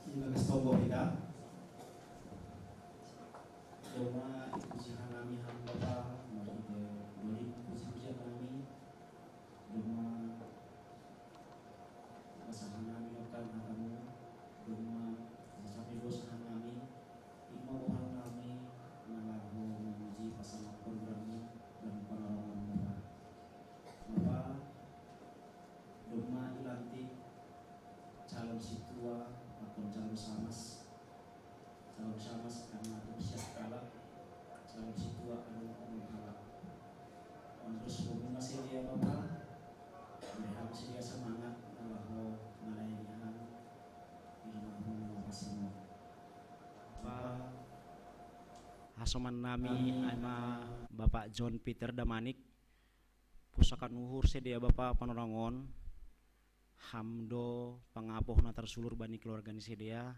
Ibagas togo kita. Doma pujian kami hamba mari beri pujian kami. Doma pasangan kami akan kamu. Doma sampai dosa kami. Ima Tuhan kami mengaku memuji pasangan programmu dan penolongan Bapa. Doma ilantik calon situa atau calon samas karena aku siap kalah calon situa anu kalah terus hubungan sedia Bapa mereka sedia semangat kalau melayanihan ilmu semua Bapa hasoman nami ama Bapak John Peter Damanik pusaka nuhur sedia Bapak panorangon hamdo pangapoh na tersulur bani keluarga ni sedia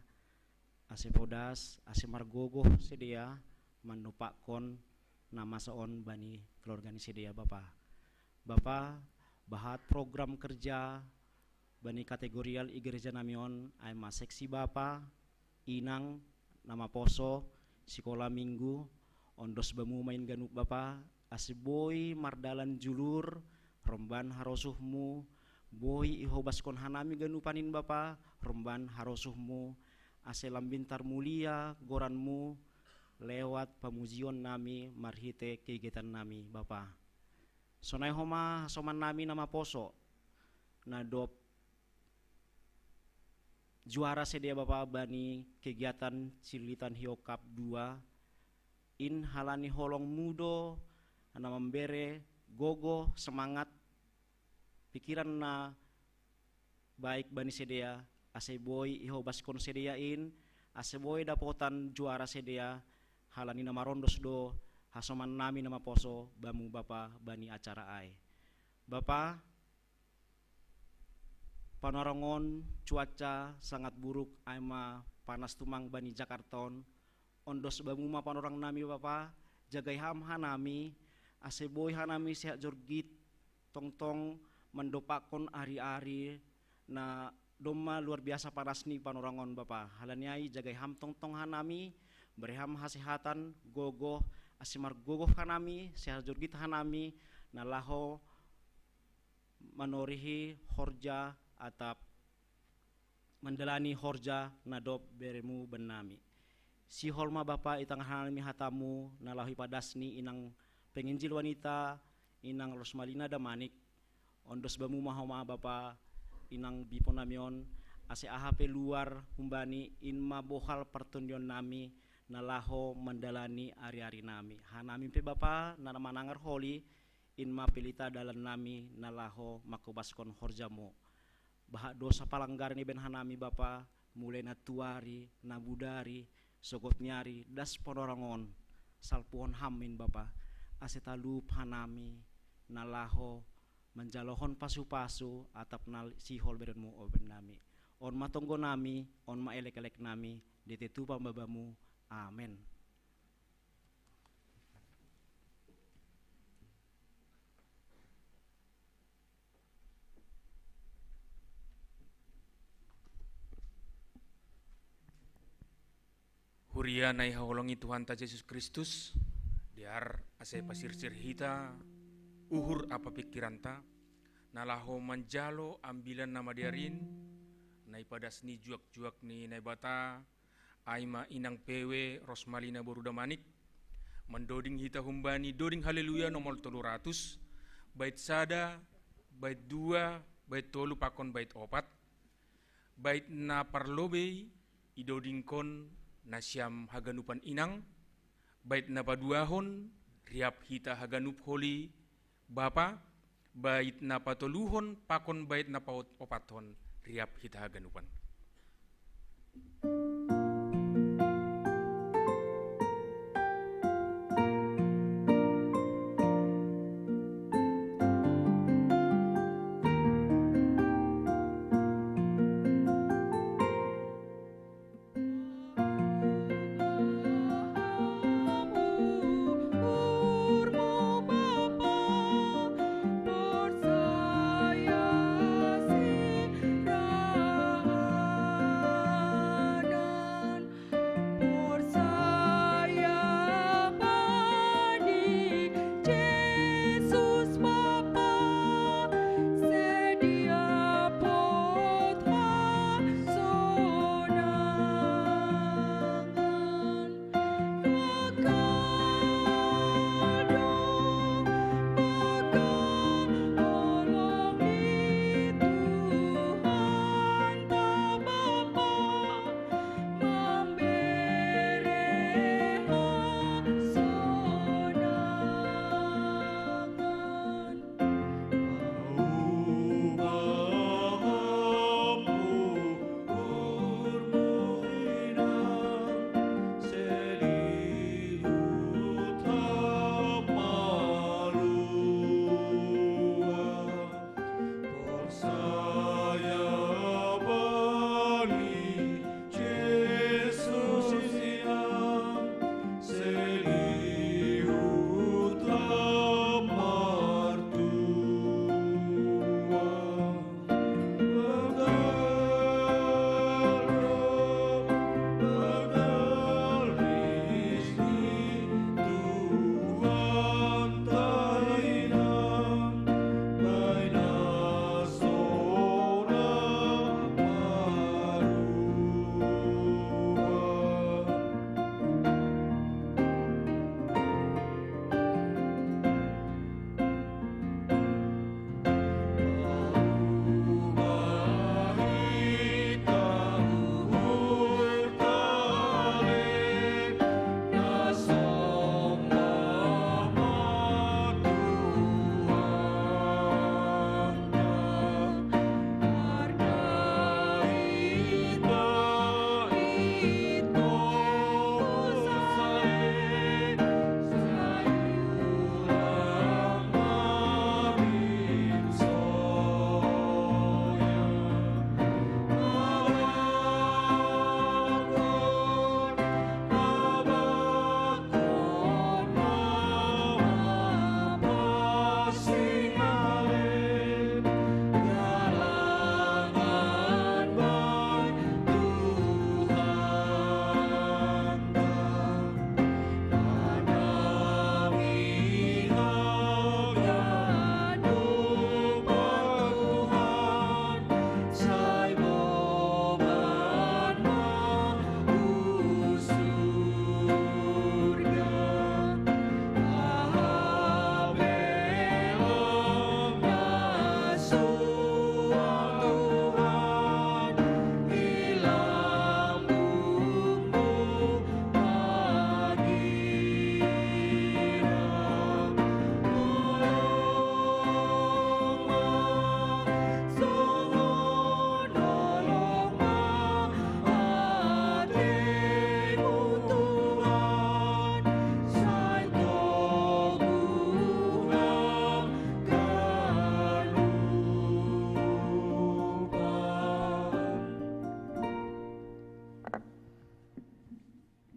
ase podas ase margogoh sedia manupakon nama seon bani keluarga ni sedia Bapak bahat program kerja bani kategorial igereja namion aima seksi Bapak inang nama poso sekolah minggu ondos bamu main ganup Bapak ase boy mardalan julur romban harosuhmu boy ihobas kon hanami ganupanin Bapa romban harosuhmu ase lambintar mulia goranmu lewat pamujion nami marhite kegiatan nami Bapa sonai homa soman nami nama poso nadop juara sedia Bapa bani kegiatan Cilitan Hio Cup 2 in halani holong mudo ana membere gogo semangat pikiran na baik bani sedia ase boy ihobas kon sediain ase boy dapotan juara sedia halani nama rondos do hasoman nami nama poso bamu Bapa bani acara ai Bapa panorongon cuaca sangat buruk aima panas tumang bani Jakarton ondos bamu ma panorang nami Bapa jagai ham hanami ase boy hanami sehat jorgit tong mendopakon ari-ari na doma luar biasa panas nih panorangon Bapa halaniai jagai ham tong hanami berham hasehatan gogo asimar gogo hanami sehat jorgit hanami na laho manorihi horja atap mendelani horja na dop beremu benami si holma Bapa itang hanami hatamu na lahi padasni inang penginjil wanita inang Rosmalina Damanik ondos bamu mahoma Bapa inang biponamion ase ahp luar humbani inma bohal pertundion nami nalaho mendalani ari-ari nami hanami pe Bapa nana manangar holi inma pilita dalan nami nalaho makobaskon horjamo bahak dosa palanggar ni ben hanami Bapa mulai na tuari na budari sogot nyari das ponorangon salpuon hamin Bapa ase talup hanami nalaho menjalohon pasu-pasu atap nal sihol berenmu oben nami on matonggo nami on ma elek-elek nami ditetu pambabamu amen Huria nai haolongi Tuhan ta Yesus Kristus diar ase pasir-sir hita uhur apa pikiran ta nalaho manjalo ambilan nama diarin nai padas ni juak-juak ni nai bata aima inang pewe Rosmalina Boruda Manik mendoding hita humbani doding haleluya nomor 300 bait sada bait 2 bait tolu pakon bait opat bait na parlobe idoding kon nasyam haganupan inang bait na paduahon riap hita haganup holi Bapa bait na patoluhon pakon bait na opathon riap hita haganupan Saya si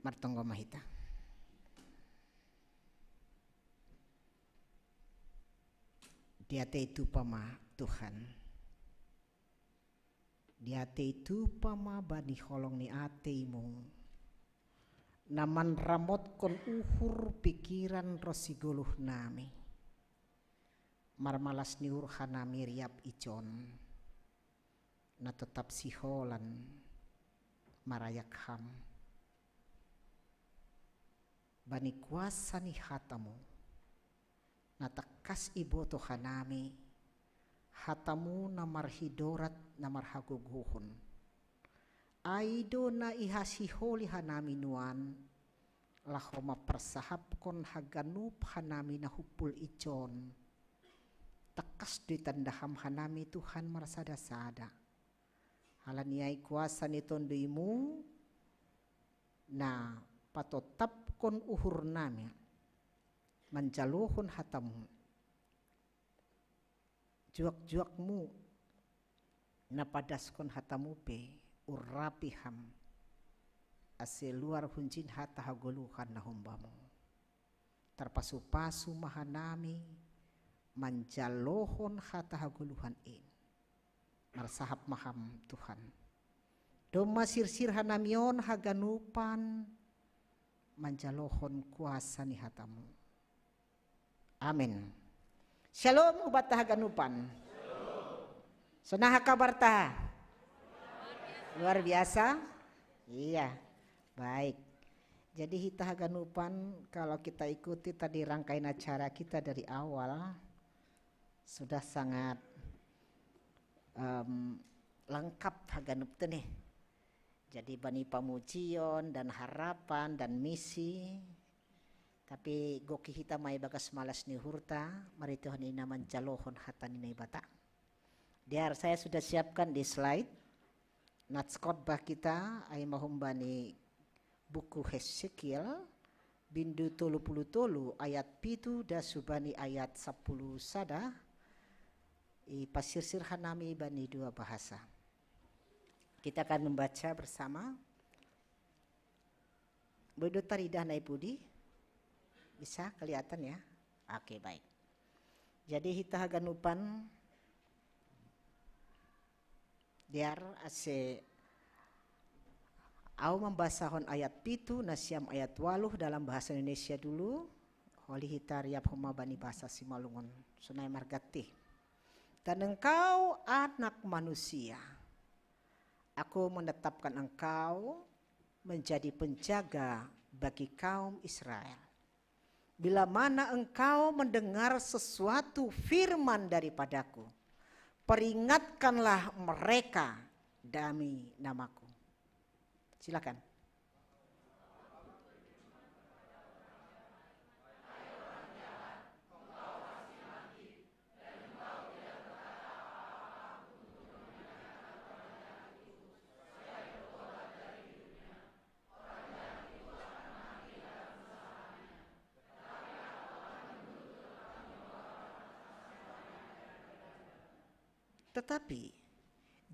martonggo mahita. Dia itu pama Tuhan. Dia itu pama bani holong ni ateimu. Naman ramot kon uhur pikiran rosiguluh nami. Marmalas niur hanami riap icon. Na tetap siholan marayak ham. Bani kuasa ni hatamu. Na takas ibo to hanami. Hatamu namar hidorat namar haguguhun. Aido na ihasiholi hanami nuan. Lahoma persahap kon haganup hanami na hupul icon. Takas di tandaham hanami Tuhan marsada-sada. Halaniai kuasa ni tondimu. Na patotap kon uhur nami. Menjaluhun hatamu. Juak-juakmu napadaskon hatamu pe urapiham ase luar hunjin hata hagoluhan na humbamu terpasu-pasu mahanami manjalohon hata hagoluhan in marsahap maham Tuhan doma sirsir hanamion haganupan manjalohon kuasa ni hatamu. Amin. Shalom ubat haganupan. Sonaha kabarta? Luar biasa? Iya, baik. Jadi hita haganupan kalau kita ikuti tadi rangkaian acara kita dari awal sudah sangat lengkap haganup nih. Jadi bani pamujion dan harapan dan misi. Tapi goki hita mai bagas malas ni hurta, mari Tuhan ini naman jalohon hatan ini bata. Diar saya sudah siapkan di slide. Nats khotbah kita ay mahumbani buku Hesekiel bindu 33 ayat 7 da subani ayat 10 sada. I pasirsir hanami bani dua bahasa. Kita akan membaca bersama. Bodo taridah nai pudi. Bisa kelihatan ya? Oke, baik. Jadi hita haganupan diar ase au membasahon ayat pitu nasiam ayat 8 dalam bahasa Indonesia dulu. Holi hita riap homa bani bahasa Simalungun sunai margati. Dan engkau anak manusia, aku menetapkan engkau menjadi penjaga bagi kaum Israel. Bila mana engkau mendengar sesuatu firman daripadaku, peringatkanlah mereka demi namaku. Silakan. Tetapi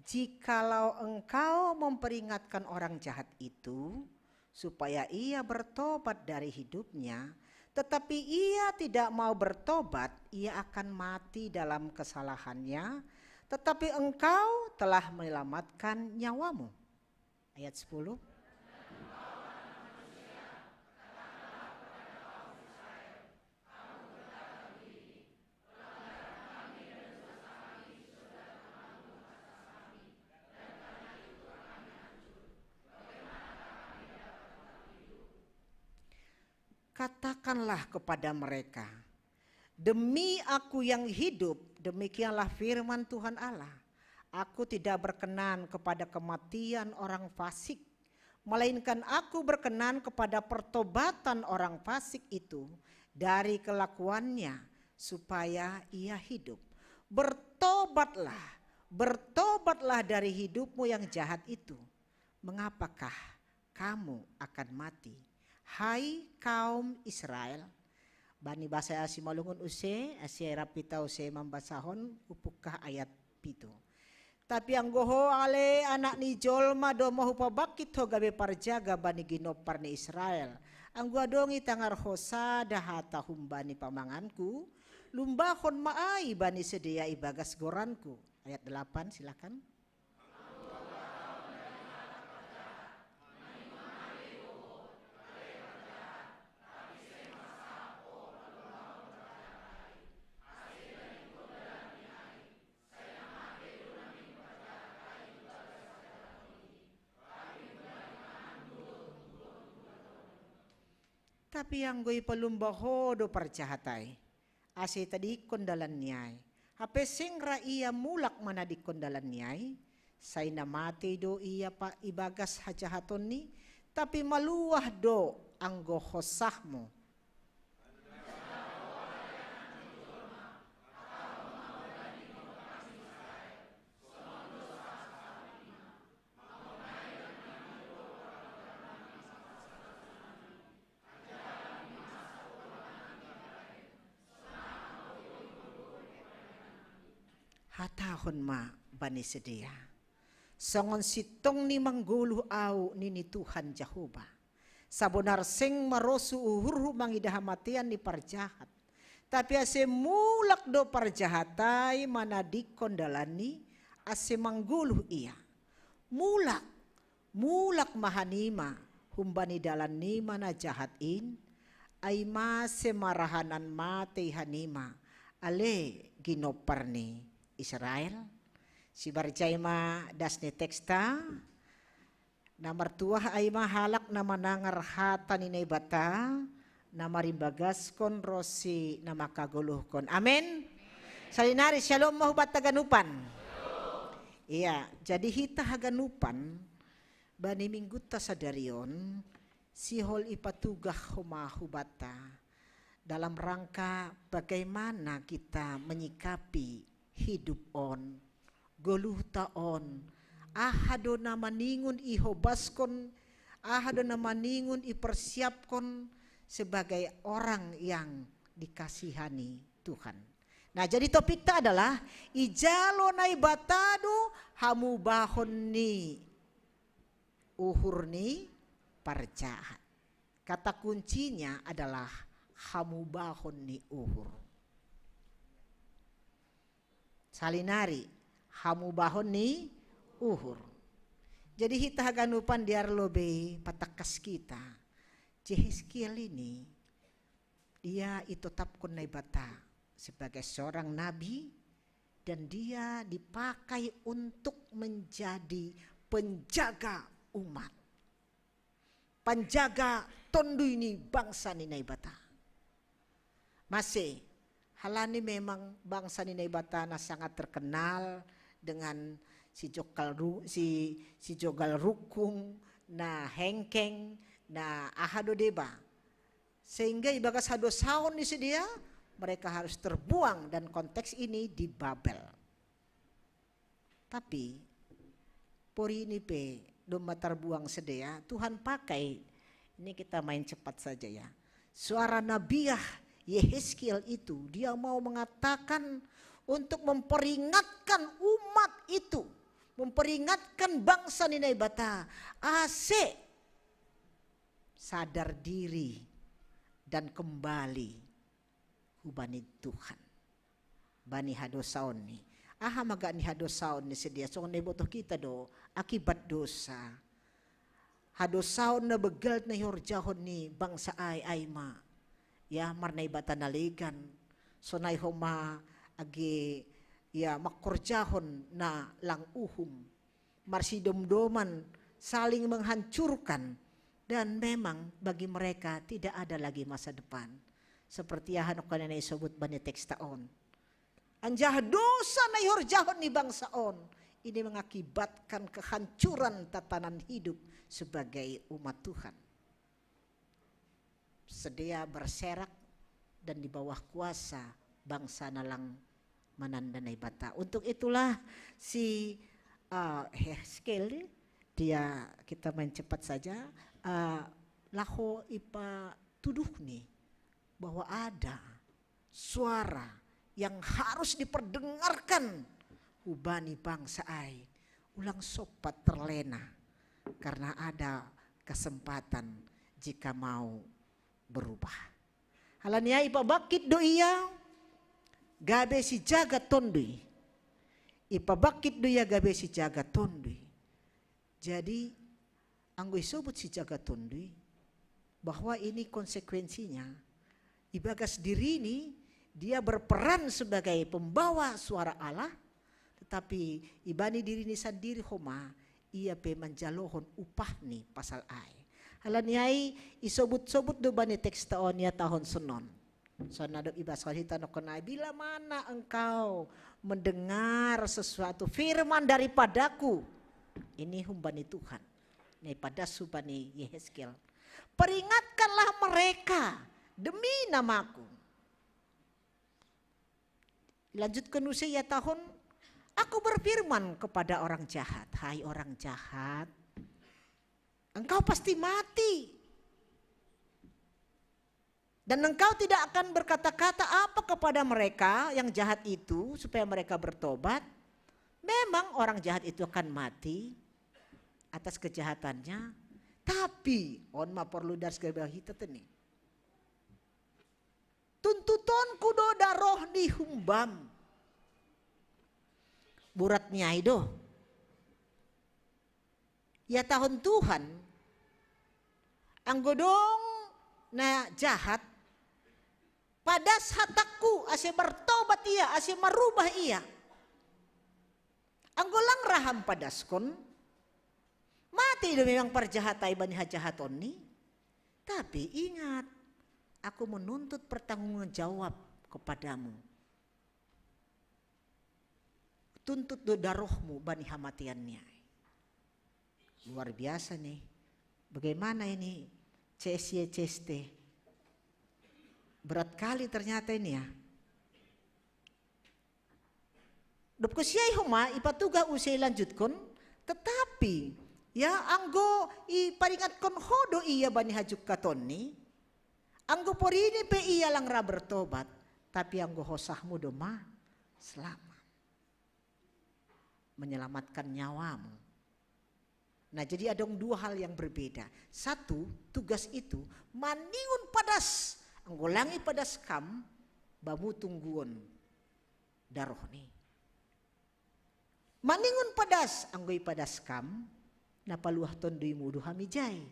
jikalau engkau memperingatkan orang jahat itu supaya ia bertobat dari hidupnya, tetapi ia tidak mau bertobat, ia akan mati dalam kesalahannya, tetapi engkau telah menyelamatkan nyawamu. Ayat 10. Katakanlah kepada mereka, demi aku yang hidup, demikianlah firman Tuhan Allah. Aku tidak berkenan kepada kematian orang fasik, melainkan aku berkenan kepada pertobatan orang fasik itu dari kelakuannya supaya ia hidup. Bertobatlah, bertobatlah dari hidupmu yang jahat itu. Mengapakah kamu akan mati? Hai kaum Israel, bani bahasa Simalungun use, asia rapita use membasahon upukah ayat pitu. Tapi ang goho ale anak ni jolma do mahu pabakit ho gabe parjaga bani ginopar ni Israel. Ang guadongi tangar hosa dahata humbani pamanganku, lumbahon maai bani sedia ibagas goranku. Ayat 8 silakan. Tapi yang goy palumbaho do parjahatai. Ase tadi kondalan niyay. Hape singra iya mulak mana di kondalan niyay. Say namate do iya pa ibagas hajahaton ni. Tapi maluah do ang gohosahmo. Hatahon ma bani sedia. Songon sitong ni manggulu au nini Tuhan Jehovah. Sabonar seng marosu uhurhu mangidahamatian ni parjahat. Tapi ase mulak do parjahatai mana dikondalani ase manggulu ia. Mulak mahanima humbani dalan ni mana jahatin. Ay mase marahanan mate hanima. Ale ginoparni Israel. Si barjayma dasne teksta na martuah ay mahalak na manangar hata ni bata na marimbagas kon rosi na makaguluhkon. Amen. Salinari shalom mahubat taganupan. Iya, jadi hita haganupan bani mingguta sadarion si hol ipatugah humahubata dalam rangka bagaimana kita menyikapi hidup on, goluh taon, ahado na maningun ihobaskon, ahado na maningun ipersiapkon sebagai orang yang dikasihani Tuhan. Nah jadi topik ta adalah ijalo nai batado hamu bahon ni uhur ni parjahat. Kata kuncinya adalah hamu bahon ni uhur. Salinari hamu bahon ni uhur. Jadi hita haganupan diar lobe patakas kita. Jeheskiel ini dia itetapkan nai bata sebagai seorang nabi dan dia dipakai untuk menjadi penjaga umat. Penjaga tondu ini bangsa ni nai bata. Masih halani memang bangsa ni bata na sangat terkenal dengan si jogal rukung na hengkeng na ahado deba. Sehingga ibagas hado saon ni sedia mereka harus terbuang dan konteks ini di Babel. Tapi pori ini pe domba terbuang sedia Tuhan pakai ini kita main cepat saja ya. Suara nabiah Yeheskiel itu dia mau mengatakan untuk memperingatkan umat itu, memperingatkan bangsa Ninai Bata, ase sadar diri dan kembali hubani Tuhan. Bani hadosaon ni, aha maga ni hadosaon ni sedia so neboto kita do akibat dosa. Hadosaon na begal na horjahon ni bangsa ay ma. Ya marnay bata naligan so nay homa agi ya makorjahon na lang uhum marsidomdoman saling menghancurkan dan memang bagi mereka tidak ada lagi masa depan seperti yang kanana isebut bani tekstaon anjah dosa na horjahon ni bangsaon ini mengakibatkan kehancuran tatanan hidup sebagai umat Tuhan. Sedia berserak dan di bawah kuasa bangsa nalang manandanai bata. Untuk itulah si Yeheskiel dia kita main cepat saja laho ipa tuduh nih bahwa ada suara yang harus diperdengarkan hubani bangsa ai ulang sopat terlena karena ada kesempatan jika mau berubah. Halania ipa bakit do iya gabe si jaga tondui. Ipa bakit do iya gabe si jaga tondui. Jadi anggo isobut si jaga tondui bahwa ini konsekuensinya ibagas diri ini dia berperan sebagai pembawa suara Allah, tetapi ibani diri ini sendiri homa ia pe manjalohon upah nih pasal ai. Halaniai isobut-sobut do bani teks taon ya tahun senon. Sonadok ibas kita nokonai bila mana engkau mendengar sesuatu firman daripadaku. Ini humbani Tuhan. Nih pada subani Yehezkel. Peringatkanlah mereka demi namaku. Lanjutkan usia tahun, aku berfirman kepada orang jahat, hai orang jahat, engkau pasti mati. Dan engkau tidak akan berkata-kata apa kepada mereka yang jahat itu supaya mereka bertobat. Memang orang jahat itu akan mati atas kejahatannya, tapi on ma perlu das kita nih. Tuntutonku do daroh di humbam. Buratnya itu. Ya tahun Tuhan. Anggodong na jahat. Padas hataku ase bertobat ia, ase merubah ia. Anggolang raham padaskon. Mati do memang perjahatai bani hajahaton ni. Tapi ingat, aku menuntut pertanggungan jawab kepadamu. Tuntut do darohmu bani hamatiannya. Luar biasa nih. Bagaimana ini CST. Berat kali ternyata ini ya. Dop kusiai homa ipatuga usai lanjutkon, tetapi ya anggo iparingatkon hodo iya bani hajuk katoni. Anggo porini pe iya lang ra bertobat, tapi anggo hosahmu doma selamat. Menyelamatkan nyawamu. Nah jadi ada dua hal yang berbeda. Satu, tugas itu maniun padas. Anggo langi padas kam, bamu tungguon daroh nih. Maningun padas, anggo padas kam, napaluah tondui mudu hamijai.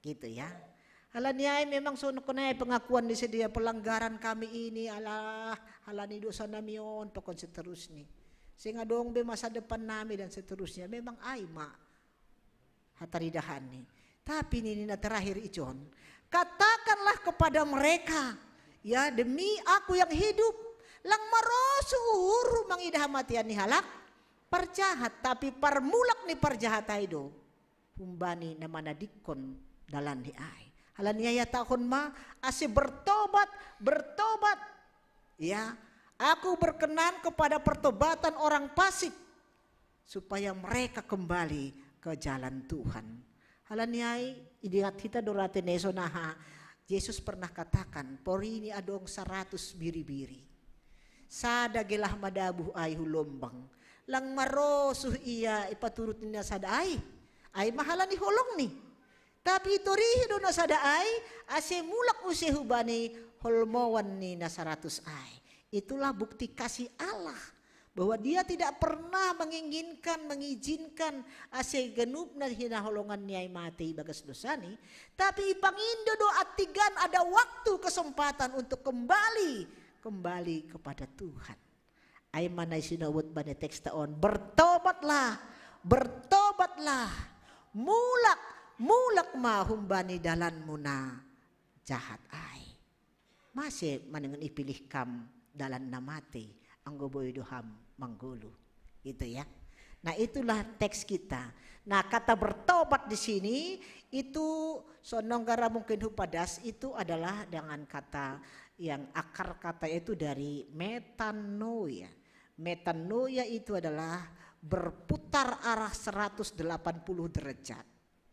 Gitu ya. Halaniai memang sono kunai pengakuan di sedia pelanggaran kami ini Allah halani dosa namion pokon seterusnya. Sehingga dong be masa depan nami dan seterusnya memang aima hataridahan nih. Tapi ini terakhir icon. Katakanlah kepada mereka, ya demi aku yang hidup, lang marosu uhuru mangidah matian ni halak perjahat tapi parmulak ni perjahat aido. Humbani namana dikon dalan di ai. Halania ya tahun ma asih bertobat. Ya, aku berkenan kepada pertobatan orang fasik supaya mereka kembali ke jalan Tuhan. Halaniai idiat kita dorate nesonaha. Yesus pernah katakan, pori ini adong 100 biri-biri. Sada gelah madabuh ay hulombang. Lang marosuh iya ipaturut niya sada ay. Ay mahalan ni holong ni. Tapi itorihi do na sada ay, ase mulak usehubani holmowan ni na 100 ay. Itulah bukti kasih Allah. Bahwa dia tidak pernah mengizinkan ase genup na hinaholongan niya mati bagas dosani. Tapi ipangindo do atigan ada waktu kesempatan untuk kembali kepada Tuhan. Ay manay sinawut bani teks taon, bertobatlah. Mulak mahumbani dalan muna jahat ay. Masih manengan ipilih kam dalan namati anggo boy doham manggulu. Gitu ya. Nah itulah teks kita. Nah kata bertobat di sini itu sononggara mungkin hupadas itu adalah dengan kata yang akar kata itu dari metanoia. Metanoia itu adalah berputar arah 180 derajat.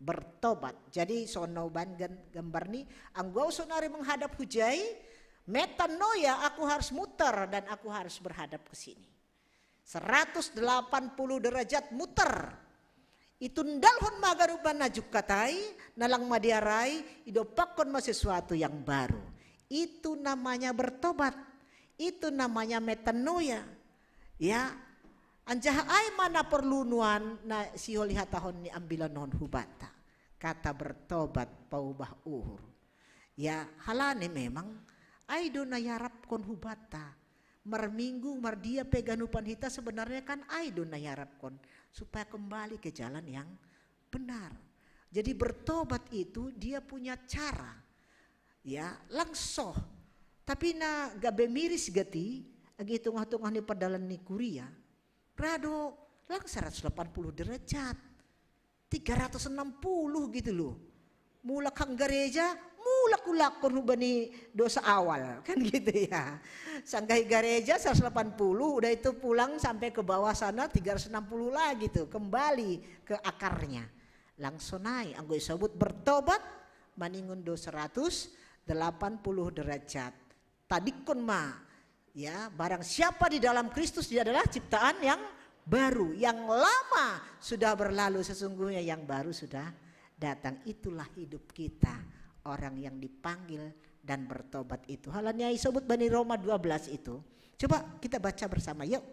Bertobat. Jadi sonoban gambar nih anggau sonari menghadap hujai, metanoia aku harus muter dan aku harus berhadap ke sini. 180 derajat muter. Itu ndalhon magaruban najuk katai, nalang madiarai, idopakon sesuatu yang baru. Itu namanya bertobat. Itu namanya metanoia. Ya, anjah ai mana perlu nuan na siolihatahon ni ambilan non hubata. Kata bertobat paubah uhur. Ya, halane memang ai do na yarap kon hubata. Marminggu mardia peganupan hita sebenarnya kan ai do na yarap kon supaya kembali ke jalan yang benar. Jadi bertobat itu dia punya cara. Ya, langsung. Tapi na gabe miris gati, agi tungah-tungah ni padalan ni kuria. Rado lang 180 derajat. 360 gitu loh. Mula kang gereja, mula kulakon hubani dosa awal, kan gitu ya. Sanggai gereja 180, udah itu pulang sampai ke bawah sana 360 lagi tuh, kembali ke akarnya. Langsung naik, anggo disebut bertobat, maningun do 180 derajat. Tadikun ma, ya barang siapa di dalam Kristus dia adalah ciptaan yang baru, yang lama sudah berlalu, sesungguhnya yang baru sudah datang. Itulah hidup kita, orang yang dipanggil dan bertobat itu. Halnya disebut Bani Roma 12 itu. Coba kita baca bersama yuk.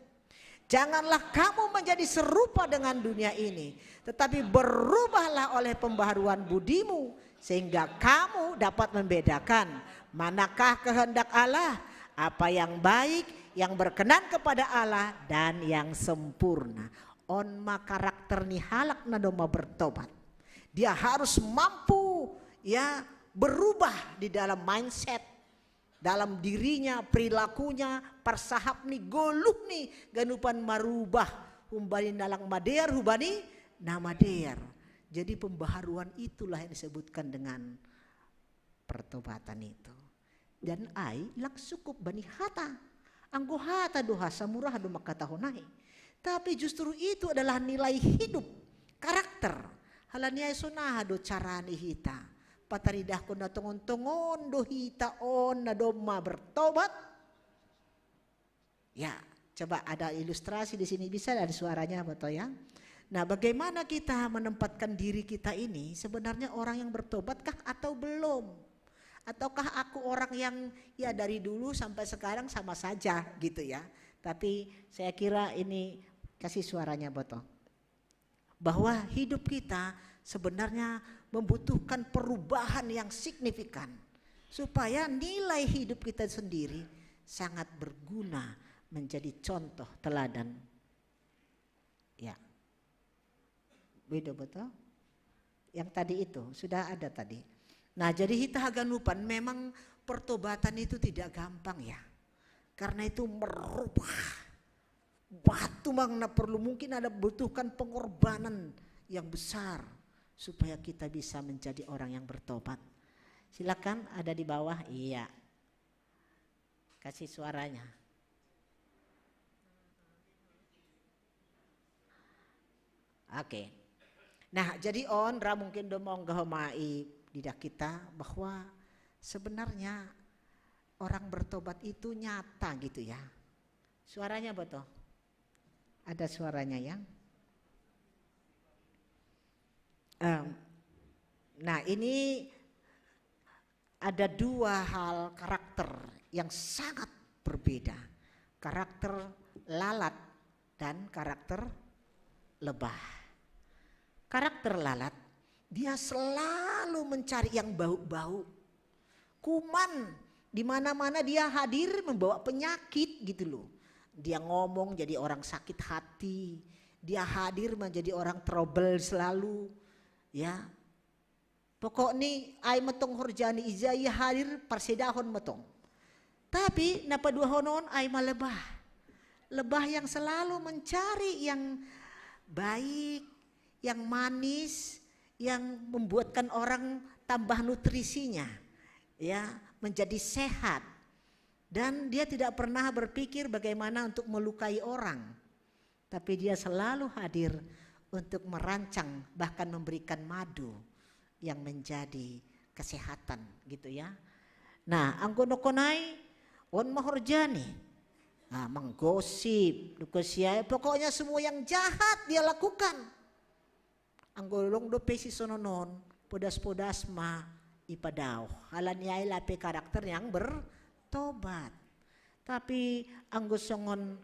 Janganlah kamu menjadi serupa dengan dunia ini, tetapi berubahlah oleh pembaharuan budimu, sehingga kamu dapat membedakan manakah kehendak Allah, apa yang baik, yang berkenan kepada Allah, dan yang sempurna. Onma karakter ni halak nadoma bertobat. Dia harus mampu ya berubah di dalam mindset, dalam dirinya, perilakunya, persahap nih, goluh nih, ganupan marubah, humbani nalang madear, hubani namadear. Jadi pembaharuan itulah yang disebutkan dengan pertobatan itu. Dan ai lak sukup bani hata, anggo hata doha samurah do makatahonai. Tapi justru itu adalah nilai hidup, karakter. Halania sunah do carani hita. Pataridah ko na tongon-tongon do hita on na doma bertobat. Ya, coba ada ilustrasi di sini, bisa ada suaranya betul ya. Nah, bagaimana kita menempatkan diri kita ini sebenarnya orang yang bertobatkah atau belum? Ataukah aku orang yang ya dari dulu sampai sekarang sama saja gitu ya. Tapi saya kira ini kasih suaranya betul. Bahwa hidup kita sebenarnya membutuhkan perubahan yang signifikan supaya nilai hidup kita sendiri sangat berguna, menjadi contoh teladan. Ya, beda betul. Yang tadi itu sudah ada tadi. Nah, jadi hita haganupan memang pertobatan itu tidak gampang ya, karena itu merubah. Batu mangna perlu, mungkin ada butuhkan pengorbanan yang besar supaya kita bisa menjadi orang yang bertobat. Silakan ada di bawah, iya. Kasih suaranya. Oke. Nah, jadi onra mungkin domong gahomai didak kita bahwa sebenarnya orang bertobat itu nyata gitu ya. Suaranya betul. Ada suaranya ya. Nah, ini ada dua hal karakter yang sangat berbeda. Karakter lalat dan karakter lebah. Karakter lalat, dia selalu mencari yang bau-bau. Kuman, di mana-mana dia hadir membawa penyakit gitu loh. Dia ngomong jadi orang sakit hati, dia hadir menjadi orang trouble selalu, ya. Pokok nih ay metong horjani izai hadir persedahon metong. Tapi napa dua honon ay malebah. Lebah yang selalu mencari yang baik, yang manis, yang membuatkan orang tambah nutrisinya, ya, menjadi sehat. Dan dia tidak pernah berpikir bagaimana untuk melukai orang. Tapi dia selalu hadir untuk merancang, bahkan memberikan madu yang menjadi kesehatan gitu ya. Nah, anggono konai on mahorjani. menggosip, pokoknya semua yang jahat dia lakukan. Anggolong do pesi sononon, podas-podas ma ipadaw. Halaniay lape karakter yang bertobat. Tapi anggo songon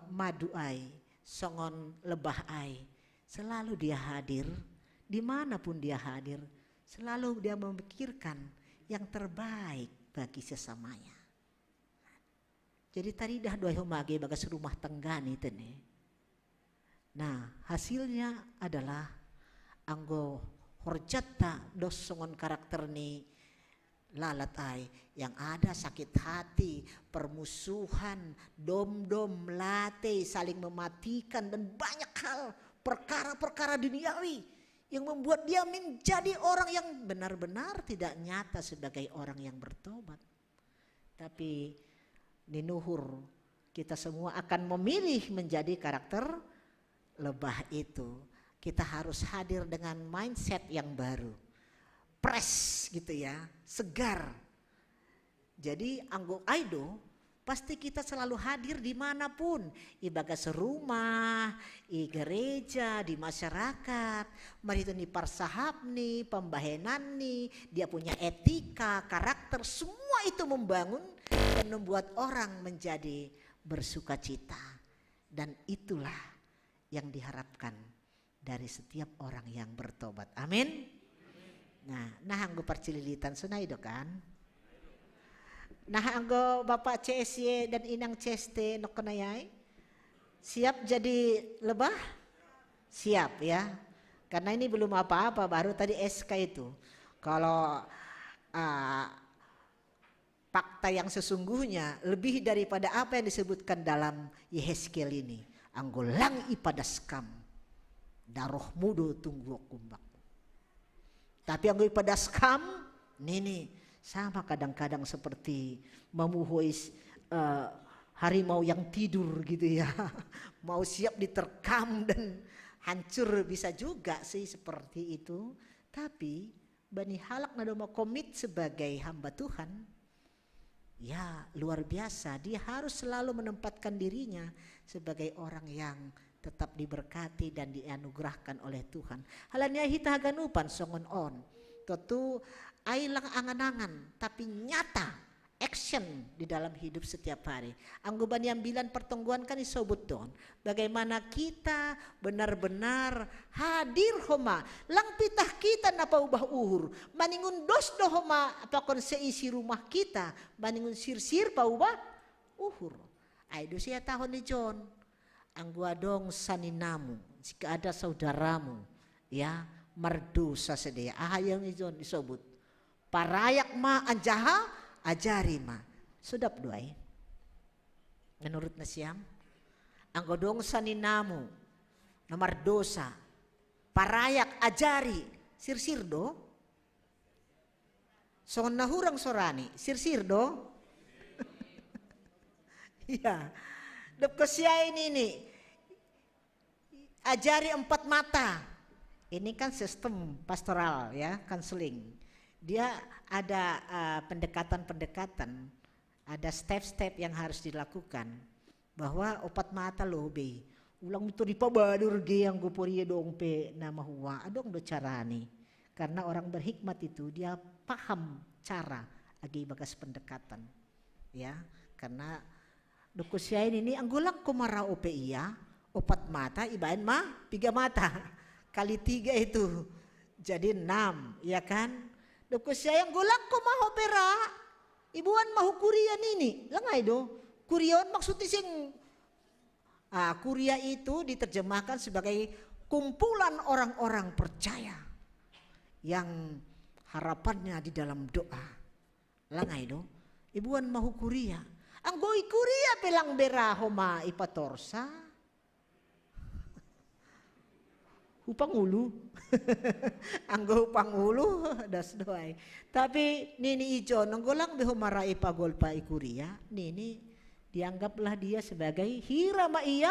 madu ay, songon lebah ay, selalu dia hadir, dimanapun dia hadir, selalu dia memikirkan yang terbaik bagi sesamanya. Jadi tadi dah dua humage bagas rumah tangga nih tene. Nah hasilnya adalah anggo horjata dos songon karakter ni lalat ay yang ada sakit hati, permusuhan, dom-dom, late, saling mematikan dan banyak hal perkara-perkara duniawi yang membuat dia menjadi orang yang benar-benar tidak nyata sebagai orang yang bertobat. Tapi ninuhur kita semua akan memilih menjadi karakter lebah itu. Kita harus hadir dengan mindset yang baru, fresh gitu ya, segar. Jadi anggo aido pasti kita selalu hadir dimanapun, ibadah serumah, i gereja, di masyarakat, mari itu nih parsahap nih, pembahenan nih, dia punya etika, karakter, semua itu membangun dan membuat orang menjadi bersukacita. Dan itulah yang diharapkan dari setiap orang yang bertobat. Amin. Nah anggo percililitan sunaido kan. Nah anggo Bapak CSY dan Inang CST nokonayai siap jadi lebah? Siap ya. Karena ini belum apa-apa, baru tadi SK itu. Kalau fakta yang sesungguhnya lebih daripada apa yang disebutkan dalam Yehezkiel ini. Anggo lang ipadaskam daroh mudo tunggu kumbak. Tapi anggo ipadaskam nini sama kadang-kadang seperti memuhui harimau yang tidur gitu ya. Mau siap diterkam dan hancur bisa juga sih seperti itu. Tapi Bani Halak nado mau komit sebagai hamba Tuhan. Ya luar biasa, dia harus selalu menempatkan dirinya sebagai orang yang tetap diberkati dan dianugerahkan oleh Tuhan. Halanya hita ganupan songon on. Tentu ailang angan-angan tapi nyata action di dalam hidup setiap hari. Angguban yang bilan pertengguan kan disebut don. Bagaimana kita benar-benar hadir homa. Lang pitah kita napa ubah uhur. Maningun dos do homa apakon seisi rumah kita. Maningun sir-sir pa ubah uhur. Ay do siya tahun ni John. Anggua dong saninamu. Jika ada saudaramu ya merdu sasedia. Yang ni John disebut. Parayak ma anjaha ajari ma. Sudap doay. Menurut Nasyam. Anggo dong saninamu. Nomor dosa. Parayak ajari. Sir-sir do. Songon nahurang sorani. Sir-sir do. Iya. Dap kesya ini. Ajari 4 mata. Ini kan sistem pastoral ya. Counseling. Dia ada pendekatan-pendekatan, ada step-step yang harus dilakukan. Bahwa 4 mata loh be. Ulang itu dipabadur ge yang gopori dong pe nama huwa. Adong do carani. Karena orang berhikmat itu dia paham cara agi bagas pendekatan. Ya, karena dokusiain ini anggulang kumara ope iya, 4 mata ibain mah 3 mata. Kali 3 itu jadi 6, ya kan? Dokusiain gulang kumaho pera. Ibuan mahu kurian ini. Langay do. Kurian maksudnya sing kuria itu diterjemahkan sebagai kumpulan orang-orang percaya yang harapannya di dalam doa. Langay do. Ibuan mahu kuria. Anggoi kuria pelang berahoma ipatorsa. Upangulu. Anggo upangulu das doay. Tapi nini ijo nanggolang behomara ipagol pa ikuria. Nini dianggaplah dia sebagai hirama iya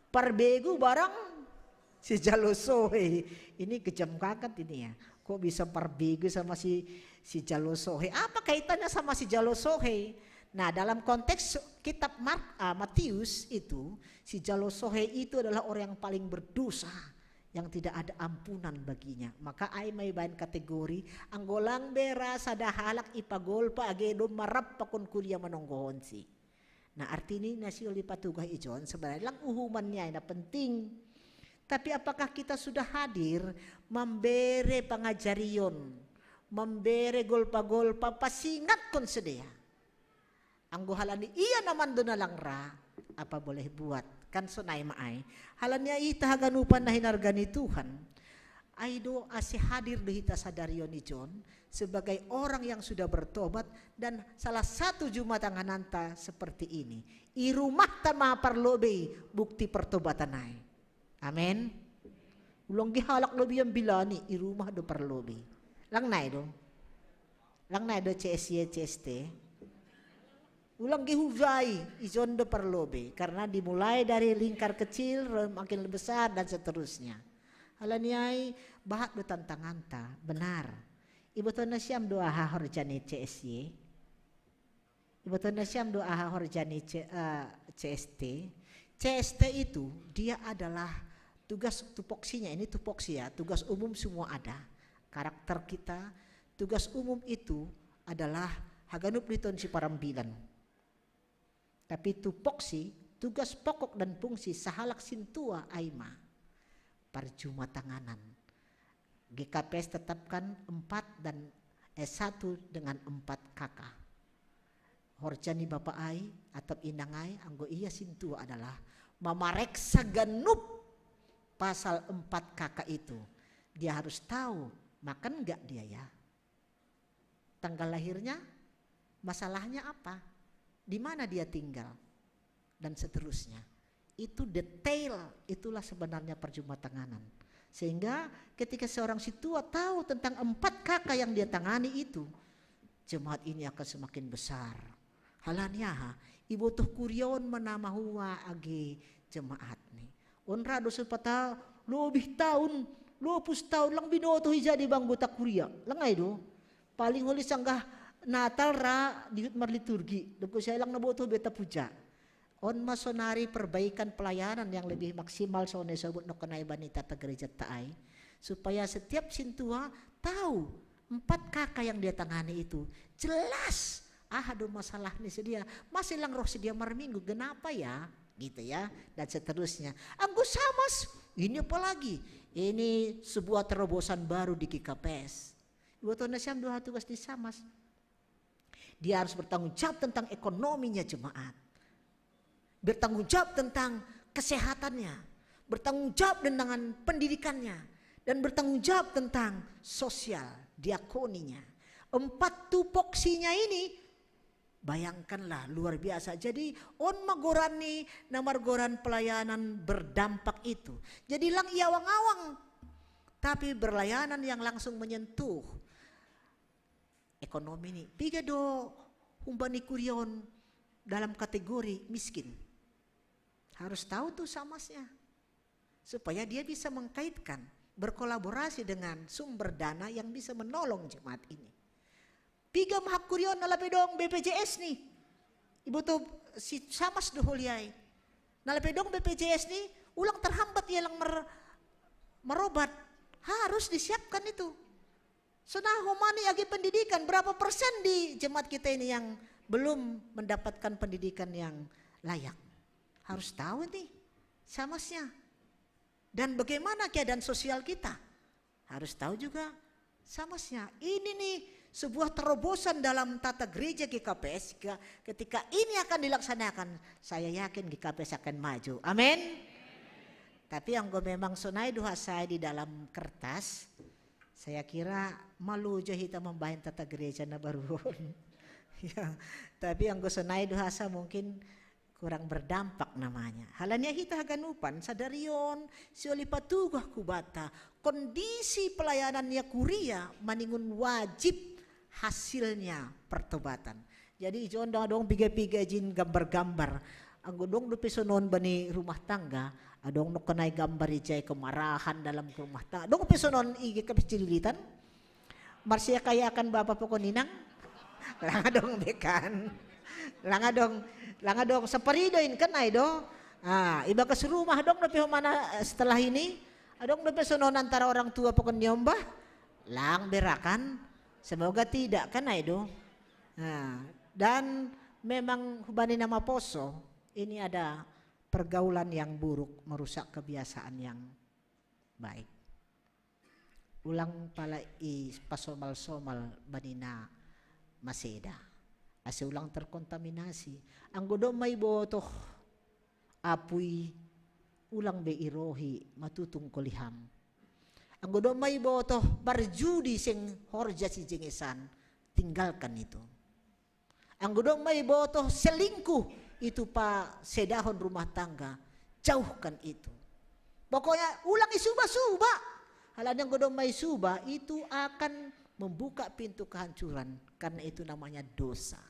parbegu barang si Jalosohe. Ini kejam kakat ini ya. Kok bisa parbegu sama si Jalosohe? Apa kaitannya sama si Jalosohe? Nah, dalam konteks kitab Matius itu, si Jalosohe itu adalah orang yang paling berdosa, yang tidak ada ampunan baginya. Maka ay may bahan kategori, anggolang bera sadahalak ipagolpa agedo marap pakon kuliah manonggohon si. Nah, artinya nasi oli patugah ijon sebenarnya lang uhumannya na penting. Tapi apakah kita sudah hadir membere pangajarion, membere golpa-golpa pasingat kon sedia. Anggo halani iya naman doon na lang ra, apa boleh buat, kan sunay maay. Halanya ita haganupan na hinargani Tuhan, ay do asi hadir do hita sa daryo ni John, sebagai orang yang sudah bertobat, dan salah satu jumatangananta seperti ini. Irumah ta maparlobe bukti pertobatan ay. Amen. Ulong gihalak lobi yang bilani, irumah do parlobe. Lang na do. Lang na do CSY, CST. Ulang gihujai izondo parlobe karena dimulai dari lingkar kecil makin besar dan seterusnya. Halaniai bahak do tantanganta benar. Ibu tona siam doa horjani CSY. Ibu tona siam doa horjani CST. CST itu dia adalah tugas tupoksinya, ini tupoksi ya, tugas umum semua ada. Karakter kita, tugas umum itu adalah haganup liton si parambilan. Tapi tupoksi, tugas pokok dan fungsi sahalak sintua aima perjumatanganan. GKPS tetapkan 4 dan S1 dengan 4 kakak. Horjani bapak ai atau inangai anggo iya sintua adalah mamareksa ganup pasal 4 kakak itu. Dia harus tahu makan enggak dia ya. Tanggal lahirnya, masalahnya apa? Di mana dia tinggal, dan seterusnya. Itu detail, itulah sebenarnya perjumatanganan. Sehingga ketika seorang si tua tahu tentang 4 kakak yang dia tangani itu, jemaat ini akan semakin besar. Halanya ibu tuh kurion menamahua agi jemaat nih. Onra dosa pata lebih tahun, 20 tahun lang binoto hija di banggota kuria. Langay do, paling huli sanggah Natal ra di hutmar liturgi, doko saya lang naboto beta puja. On masonari perbaikan pelayanan yang lebih maksimal so nesabut no kanay banita ta gereja taay, supaya setiap sintua tahu 4 kakak yang dia tangani itu jelas. Aduh masalah nih sedia, masih lang roh sedia marminggu, kenapa ya? Gitu ya, dan seterusnya. Anggo samas, ini apa lagi? Ini sebuah terobosan baru di KKPS. Ibu Nasyam dua tugas di samas. Dia harus bertanggung jawab tentang ekonominya jemaat. Bertanggung jawab tentang kesehatannya. Bertanggung jawab dengan pendidikannya. Dan bertanggung jawab tentang sosial, diakoninya. 4 tupoksinya ini, bayangkanlah luar biasa. Jadi on magoran nih, namargoran pelayanan berdampak itu. Jadi lang iawang-awang. Tapi berlayanan yang langsung menyentuh ekonomi ini. Piga do humbani kurion dalam kategori miskin. Harus tahu tuh samasnya. Supaya dia bisa mengkaitkan, berkolaborasi dengan sumber dana yang bisa menolong jemaat ini. Piga mahak kurion nalape dong BPJS nih. Ibu tuh si samas dohuliay. Nalape dong BPJS nih, ulang terhambat ya lang merobat. Harus disiapkan itu. Sunah humani agi pendidikan, berapa persen di jemaat kita ini yang belum mendapatkan pendidikan yang layak? Harus tahu nih samasnya. Dan bagaimana keadaan sosial kita? Harus tahu juga samasnya. Ini nih sebuah terobosan dalam tata gereja GKPS. Ketika ini akan dilaksanakan, saya yakin GKPS akan maju. Amin. Tapi yang gue memang sunai doa saya di dalam kertas, saya kira malu aja kita membahin tata gereja na baruhon. Ya, tapi yang gue sunai doa saya mungkin kurang berdampak namanya. Halanya kita haganupan sadarion si oli patugah kubata kondisi pelayanannya kuria maningun wajib hasilnya pertobatan. Jadi ijon dong piga-piga jin gambar-gambar. Anggo dong dupisonon bani rumah tangga, adong no kenai gambar ijay kemarahan dalam rumah tangga. Dong pisonon igi kepicilitan. Marsya kaya akan bapak pokok ninang. Lang dong bekan. langa dong seperidoin kan ay do. Iba ke rumah dong tapi mana setelah ini adong dapat sonon antara orang tua pokon nyombah lang berakan semoga tidak kan ay do. Dan memang hubani nama poso ini ada pergaulan yang buruk merusak kebiasaan yang baik. Ulang pala pasomal-somal banina maseda. Ase ulang terkontaminasi. Ang godo may botoh apuy ulang be irohi matutung koliham. Ang godo may botoh barjudi sing horja si jengesan tinggalkan itu. Ang godo may botoh selingkuh itu pa sedahon rumah tangga jauhkan itu. Pokoknya ulang isuba-suba. Halan yang godong may suba itu akan membuka pintu kehancuran karena itu namanya dosa.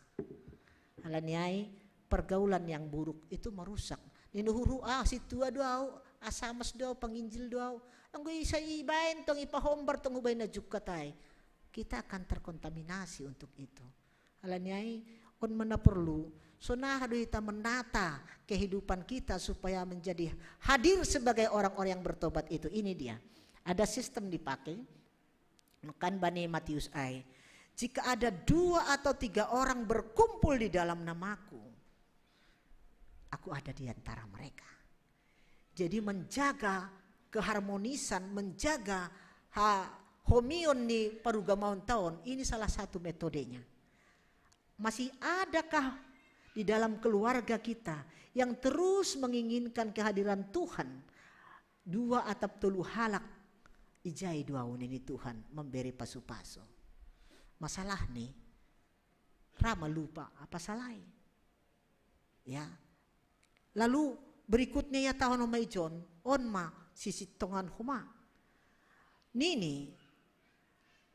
Halan yai pergaulan yang buruk itu merusak. Ninuhuru si tua doau asamas doau penginjil doau. Anggo isa ibain tong ipahombar tong ubay na jukatay. Kita akan terkontaminasi untuk itu. Halan yai on mana perlu sonah kita menata kehidupan kita supaya menjadi hadir sebagai orang-orang yang bertobat itu. Ini dia. Ada sistem dipakai, kan Bani Matius ay. Jika ada 2 atau 3 orang berkumpul di dalam namaku, aku ada di antara mereka. Jadi menjaga keharmonisan, menjaga homion ni parugamaon tahun, ini salah satu metodenya. Masih adakah di dalam keluarga kita yang terus menginginkan kehadiran Tuhan? 2 atau 3 halak ijai duaun ini Tuhan memberi pasu-pasu. Masalah nih, rama lupa apa salai. Ya. Lalu berikutnya ya tahun omay John, onma sisi tongan huma. Nini,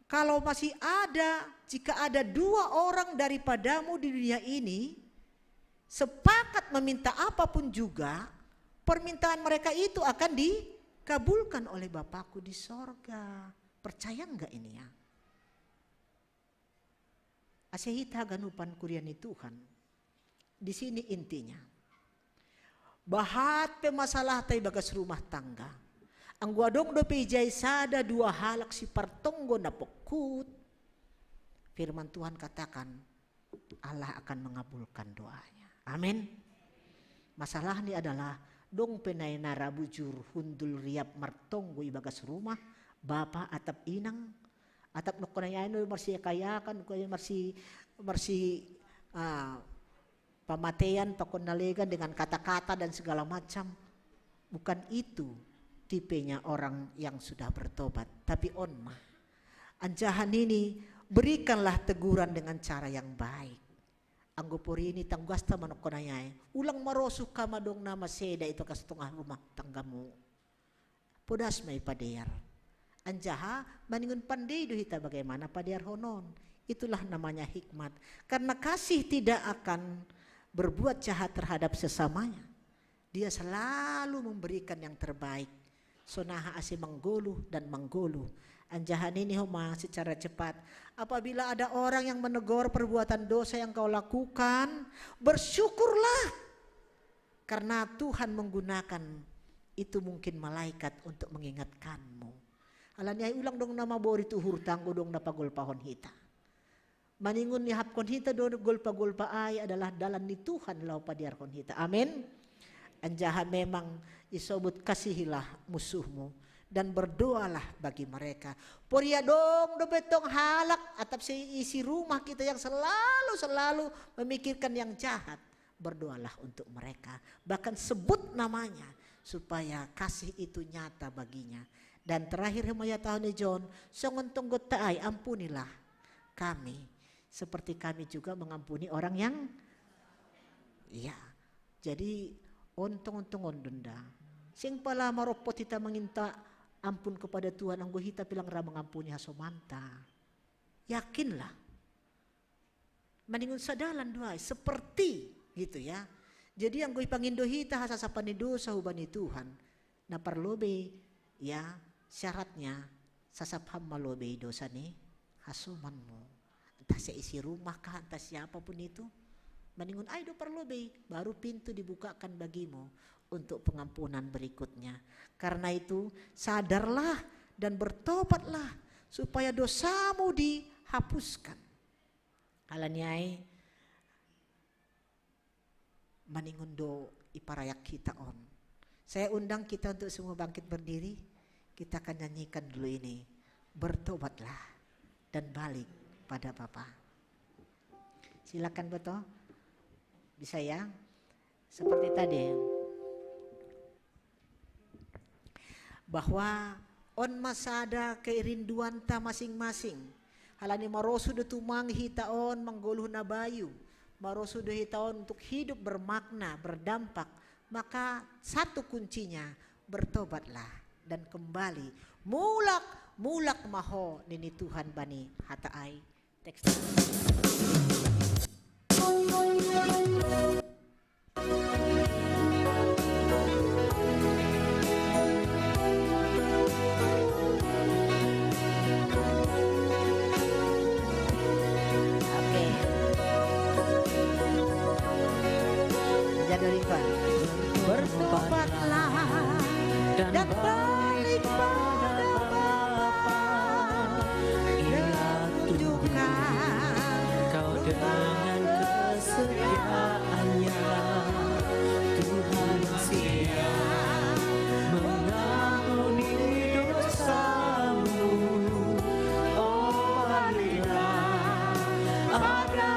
kalau masih ada, jika ada 2 orang daripadamu di dunia ini, sepakat meminta apapun juga, permintaan mereka itu akan dikabulkan oleh Bapakku di sorga. Percaya enggak ini ya? Asehita ganupan kuriani Tuhan. Di sini intinya. Bahat pe masalah tay bagas rumah tangga. Ang guadong do pijay sada 2 halak si partonggo na pokut. Firman Tuhan katakan Allah akan mengabulkan doanya. Amin. Masalah ini adalah dong penay narabujur hundul riap martonggo ibagas rumah bapa atap inang atap nukunayan marsi kayakan kuya marsi pamatean pakonalegan dengan kata-kata dan segala macam. Bukan itu tipenya orang yang sudah bertobat, tapi onma anjahan ini berikanlah teguran dengan cara yang baik. Anggopori ini tanggasta manukonayay ulang marosu kama dong nama seda itu kasutungah rumah tanggamu podas may padear anjaha maningun pandai do hita bagaimana padear honon. Itulah namanya hikmat, karena kasih tidak akan berbuat jahat terhadap sesamanya. Dia selalu memberikan yang terbaik. Sonaha asi mengguluh dan mengguluh. Anjahan ini homa secara cepat. Apabila ada orang yang menegur perbuatan dosa yang kau lakukan, bersyukurlah. Karena Tuhan menggunakan itu mungkin malaikat untuk mengingatkanmu. Alanya ulang dong nama bori tuhur tanggo dong napagol pahon hita. Maningun ni hapkon hita do golpa-golpa ay adalah dalan ni Tuhan lau padiarkon hita. Amin. Anjaha memang isobut kasihilah musuhmu dan berdoalah bagi mereka. Poria dong do betong halak atap si isi rumah kita yang selalu memikirkan yang jahat. Berdoalah untuk mereka. Bahkan sebut namanya supaya kasih itu nyata baginya. Dan terakhir hemaya tahun ni John, songon tonggot taay ampunilah kami. Seperti kami juga mengampuni orang yang ya. Jadi ontong-ontong ondunda. Sing pala maropot kita menginta ampun kepada Tuhan, anggo hita bilang ra mengampuni hasomanta. Yakinlah. Maningun sadalan doa seperti gitu ya. Jadi anggo ipangindo hita hasasapan ni dosa hubani Tuhan. Na parlobe ya syaratnya sasapham malobe dosa ni hasumanmu. Entah isi rumah kah, entah siapapun itu. Maningun ay do perlobe, baru pintu dibukakan bagimu untuk pengampunan berikutnya. Karena itu sadarlah dan bertobatlah supaya dosamu dihapuskan. Halaniai maningun do iparayak kita on. Saya undang kita untuk semua bangkit berdiri. Kita akan nyanyikan dulu ini. Bertobatlah dan balik pada Bapa. Silakan betul. Bisa ya? Seperti tadi. Bahwa on masada keirinduan ta masing-masing. Halani marosu de tumang hitaon manggoluh na bayu. Marosu de hitaon untuk hidup bermakna, berdampak. Maka satu kuncinya bertobatlah dan kembali. Mulak maho nini Tuhan bani hataai. Teks. Bertobatlah dan balik pada Bapa. Ia tunjukkan kau dengan kesetiaannya. Tuhan siap mengampuni dosamu. Oh baliklah pada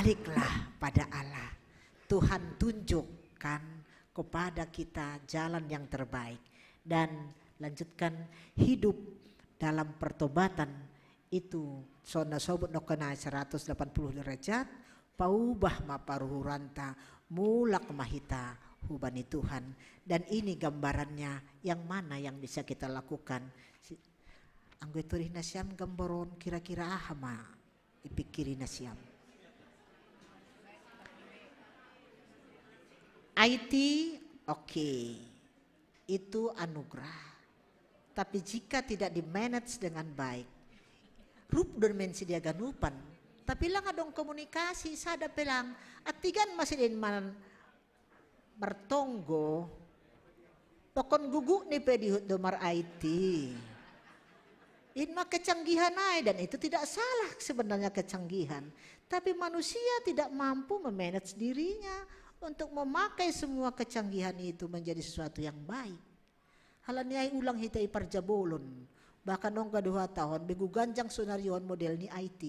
baliklah pada Allah. Tuhan tunjukkan kepada kita jalan yang terbaik dan lanjutkan hidup dalam pertobatan itu. Sona sobut nokana 180 derajat paubah maparuhuranta mulak mahita hubani Tuhan. Dan ini gambarannya yang mana yang bisa kita lakukan. Anggoiturih nasyam gambaron kira-kira ahama ipikiri nasyam. IT oke, itu anugerah. Tapi jika tidak di-manage dengan baik, rup dan mensi dia ganupan. Tapi lang adong komunikasi, sada pelang, atigan masih din man bertonggo, pokon guguk ni pedihut domar IT. Inma kecanggihan ay, dan itu tidak salah sebenarnya kecanggihan. Tapi manusia tidak mampu memanage dirinya untuk memakai semua kecanggihan itu menjadi sesuatu yang baik. Halaniai ulang hitai parjabolon. Bahkan nong kedua tahun begu ganjang sonarioan model ni IT.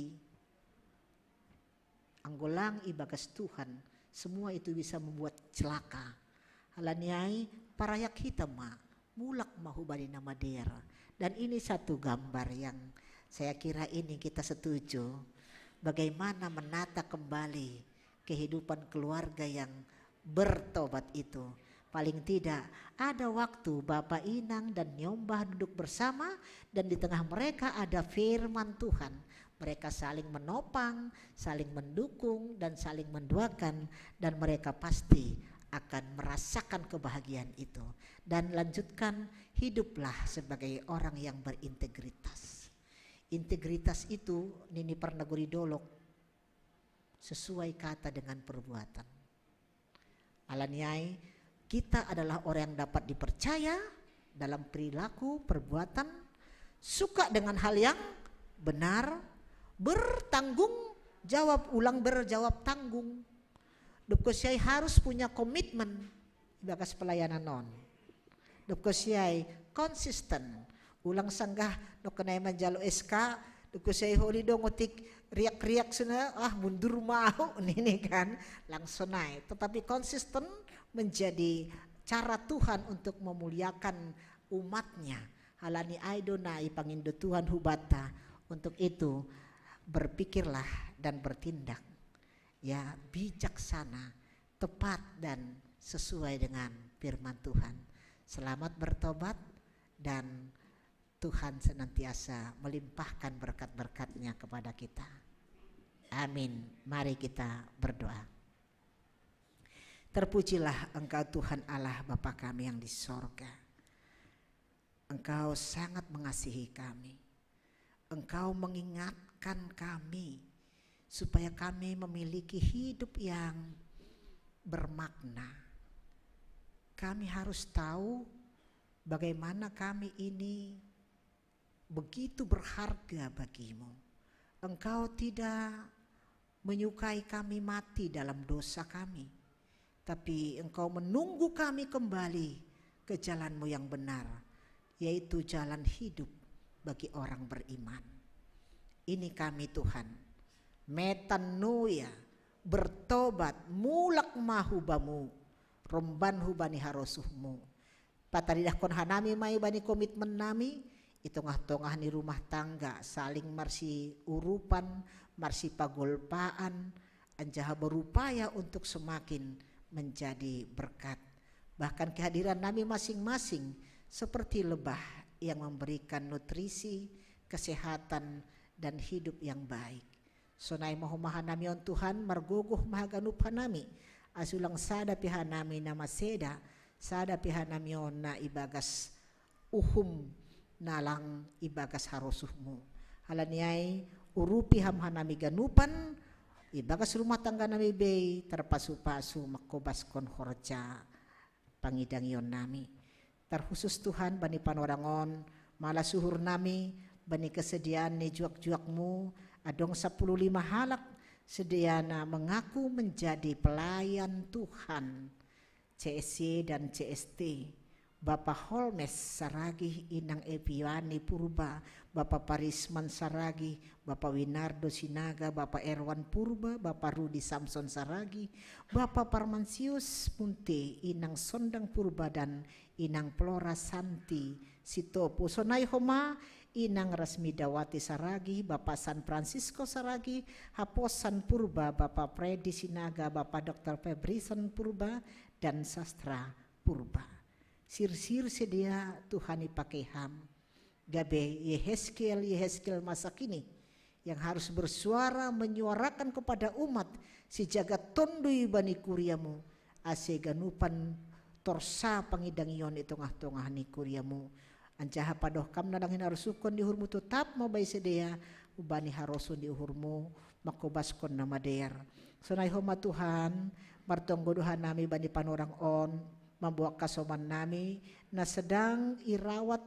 Anggolang ibagas Tuhan. Semua itu bisa membuat celaka. Halaniai parayak hitam ma. Mulak mahubani nama dera. Dan ini satu gambar yang saya kira ini kita setuju. Bagaimana menata kembali kehidupan keluarga yang bertobat itu. Paling tidak ada waktu Bapak Inang dan Nyombah duduk bersama dan di tengah mereka ada firman Tuhan. Mereka saling menopang, saling mendukung dan saling mendoakan dan mereka pasti akan merasakan kebahagiaan itu. Dan lanjutkan, hiduplah sebagai orang yang berintegritas. Integritas itu Nini Parnaguri Dolok sesuai kata dengan perbuatan. Alaniai, kita adalah orang yang dapat dipercaya dalam perilaku, perbuatan, suka dengan hal yang benar, bertanggung jawab, ulang berjawab tanggung. Dukosiai harus punya komitmen bagas pelayanan non. Dukosiai konsisten, ulang sanggah nukenai menjalo SK, dukosiai holi dong otik riak-riak sana, mundur mau ini kan langsung naik. Tetapi konsisten menjadi cara Tuhan untuk memuliakan umatnya. Halani aidonai pangindo Tuhan hubata. Untuk itu berpikirlah dan bertindak ya bijaksana, tepat dan sesuai dengan firman Tuhan. Selamat bertobat dan Tuhan senantiasa melimpahkan berkat-berkat-Nya kepada kita. Amin. Mari kita berdoa. Terpujilah Engkau Tuhan Allah Bapa kami yang di sorga. Engkau sangat mengasihi kami. Engkau mengingatkan kami supaya kami memiliki hidup yang bermakna. Kami harus tahu bagaimana kami ini begitu berharga bagimu. Engkau tidak menyukai kami mati dalam dosa kami, tapi Engkau menunggu kami kembali ke jalan-Mu yang benar, yaitu jalan hidup bagi orang beriman. Ini kami Tuhan, metanoia, bertobat, mulak mahubamu, romban hubani harosuhmu. Pataridah kon hanami mai bani komitmen nami, itongah-tongah ni rumah tangga, saling marsi urupan, marsi pagolpaan, anjaha berupaya untuk semakin menjadi berkat. Bahkan kehadiran nami masing-masing seperti lebah yang memberikan nutrisi, kesehatan dan hidup yang baik. Sonai mahumahanami on Tuhan margogoh mahaganup hanami, asulang sada pihanami nama seda, sada pihanami on na ibagas uhum nalang ibagas harosuhmu. Halaniai urupi hamhanami ganupan, ibagas rumah tangga nami bei terpasu-pasu makobas kon horja pangidangion nami. Terkhusus Tuhan bani panorangon malah suhur nami bani kesediaan ni juak-juakmu adong 15 halak sediana mengaku menjadi pelayan Tuhan CSC dan CST. Bapak Holmes Saragi, Inang Epiwani Purba, Bapak Parisman Saragi, Bapak Winardo Sinaga, Bapak Erwan Purba, Bapak Rudi Samson Saragi, Bapak Parmansius Munte, Inang Sondang Purba dan Inang Flora Santi Sitopo Sonai Homa, Inang Rasmidawati Saragi, Bapak San Francisco Saragi, Haposan Purba, Bapak Freddy Sinaga, Bapak Dr. Febrisan Purba dan Sastra Purba. Sir-sir sedia Tuhan dipakai ham. Gabe Yehezkiel masa kini yang harus bersuara menyuarakan kepada umat si jagat tondui bani kuriamu ase ganupan torsa pangidangion itongah-tongah ni kuriamu ancaha padoh kam nadangin harusukon di hurmu tetap mabai sedia ubani harosun di uhurmu makobaskon nama der sonai homa Tuhan martonggodohan nami bani panorang on membawa kasoman nami na sedang irawat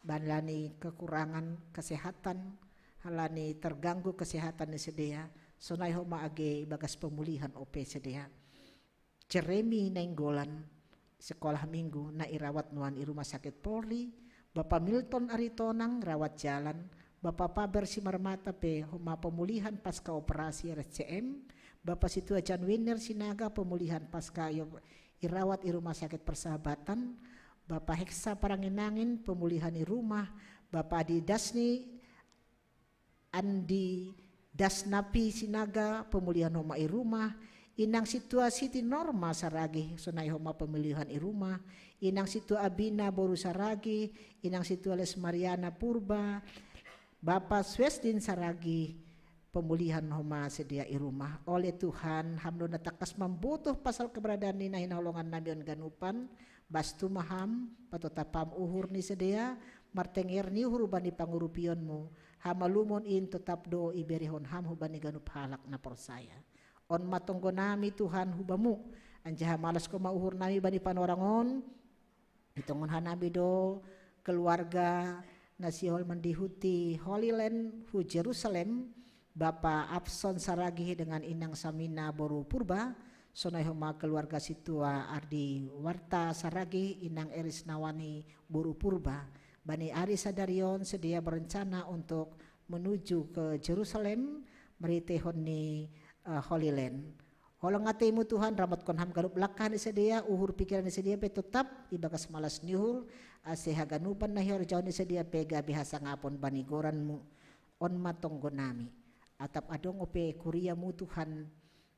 balani kekurangan kesehatan halani terganggu kesehatan ni sedia sonai homa age bagas pemulihan OP sedia Jeremy Nainggolan sekolah minggu na irawat nuan i rumah sakit Polri, Bapak Milton Aritonang rawat jalan, Bapak Paber Simarmata pe homa pemulihan pasca operasi RCM, Bapak Situa Janwiner Sinaga pemulihan pasca irawat i rumah sakit Persahabatan, Bapak Heksa Paranginangin pemulihan i rumah, Bapak Adi Dasni Andi Dasnapi Sinaga pemulihan homa i rumah, inang situasi ti normal saragi sunai homa pemilihan i rumah, inang situ Abina boru saragi, inang situ Les Mariana Purba, Bapak Swesdin saragi pemulihan homa sedia i rumah. Oleh Tuhan hamdona takas membutuh pasal keberadaan ni na hinaulungan nabion ganupan, bastu maham patotapam uhur ni sedia, martengir ni uhur bani pangurupionmu, hamalumon in tetap do iberihon ham hubani ganup halak na persaya. On matonggo nami Tuhan hubamu, anjaha malas ko mauhur nami bani panorangon, hitungon hanami do keluarga nasihol mendihuti Holy Land hu Jerusalem, Bapak Abson saragi dengan inang Samina boru Purba, sonai homa keluarga situa Ardi Warta saragi inang Eris Nawani boru Purba, bani Ari Sadarion sedia berencana untuk menuju ke Jerusalem meritehon ni Holy Land. Holong atemu Tuhan ramat kon ham ganup lakah ni sedia, uhur pikiran ni sedia pe tetap ibagas malas nihur, aseha ganupan na hior jauh ni sedia pega bihasa ngapon bani goranmu on matonggo nami. Atap adong ope kuriamu Tuhan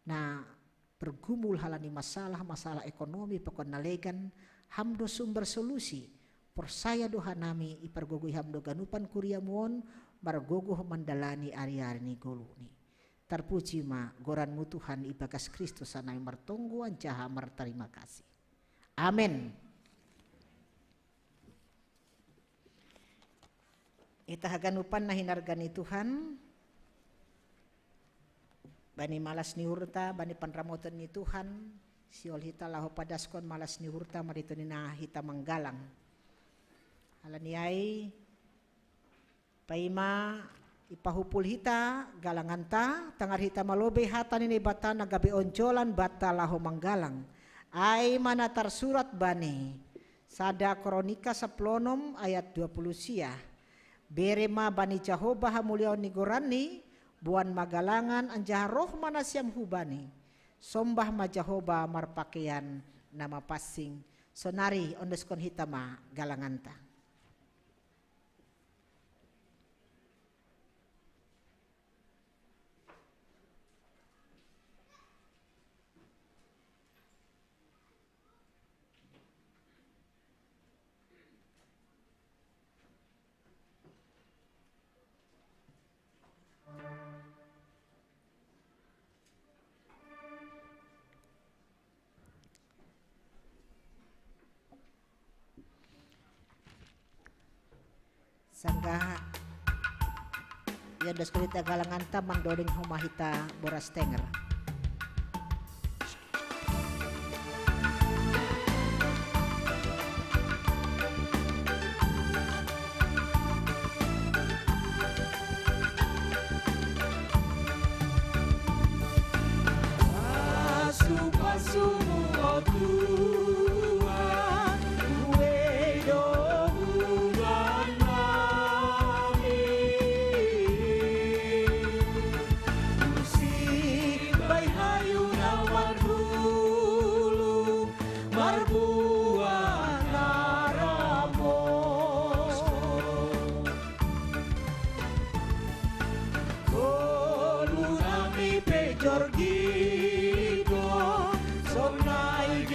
na bergumul halani masalah ekonomi pekon nalegan hamdo sumber solusi. Persaya doha nami ipargogoi hamdo ganupan kuriamuon margogo mandalani ari-ari ni golu ni. Terpuji ma goranmu Tuhan ibagas Kristus sanai martongguan jaha marterima kasih. Amin. Ita haganupan na hinargani Tuhan, bani malas ni hurta, bani panramotan ni Tuhan, siol hita laho padaskon malas ni hurta marito ni na hita manggalang. Halaniai paima ipahupul hita galanganta tangar hita malobe hata ni bata nagabi oncolan bata laho manggalang ai mana tersurat bani sada kronika saplonom ayat 20 sia berema bani Jehovah hamulion ni gorani buan magalangan anjah roh mana siam hubani sombah ma Jehovah marpakaian nama passing sonari ondeskon hitama galanganta. Sangga ya deskrita galanganta mandoding humahita boras tenger. Pasu-pasumu oh Tuhan, wedohuran nami. Musik bay hayu nawar hulu, marbuah naramos. Kolu nami pejor gido, sonai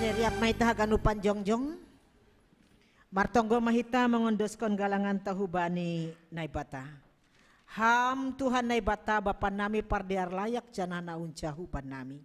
Seriak maita haganupan jongjong. Martonggo mahita mengondoskan galangan tahubani naibata. Ham Tuhan naibata Bapa nami pardiar layak janana unca huban nami.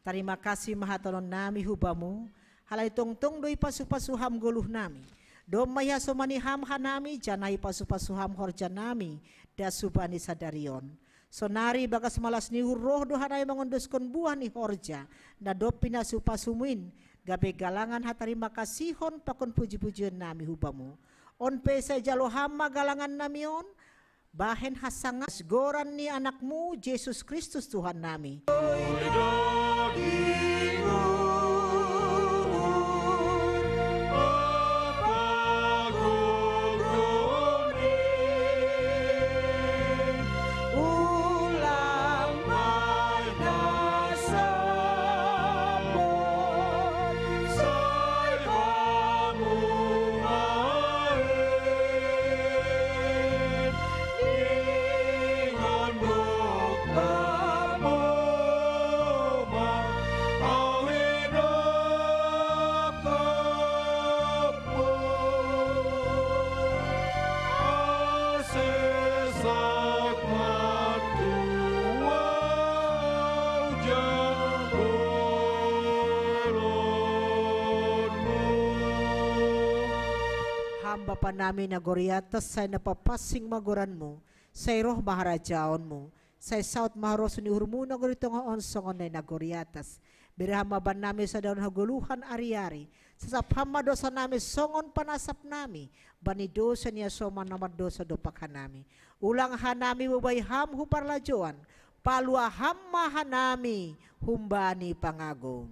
Terima kasih mahatolon nami hubamu. Halai tongtong doi pasu-pasu ham goluh nami. Domaya somani ham hanami janai pasu-pasu ham horja nami. Dasubani sadarion. Sonari bagas malas ni roh dohanai mengondoskan buah ni horja. Na dopina supasumuin. Gabe galangan hatarima kasihon pakon puji-pujian nami hubamu. On pesa jalo hama galangan nami on. Bahen hasangas goran ni anakmu Yesus Kristus Tuhan nami. Bapa nami nagoriatas say napapasing magoranmu, say roh maharajaonmu, say saut maharoso ni hurmu nagorito nga onsongon na nagoriatas. Birahama ba nami sa daon haguluhan ari-ari, sasapama dosa nami songon panasap nami, banidosa niya soman namad dosa dopakan nami. Ulang hanami babay ham huparlajoan, palua ham mahanami humbani pangagong.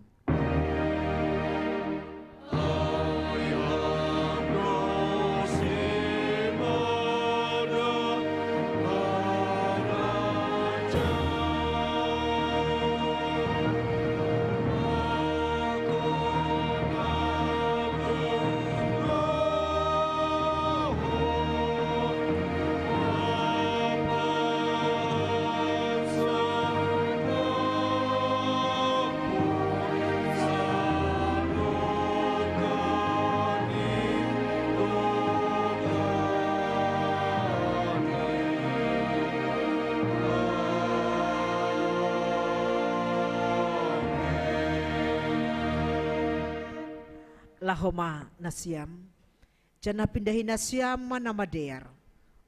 Lahoma nasyam, jana pindahin nasyam manamadear,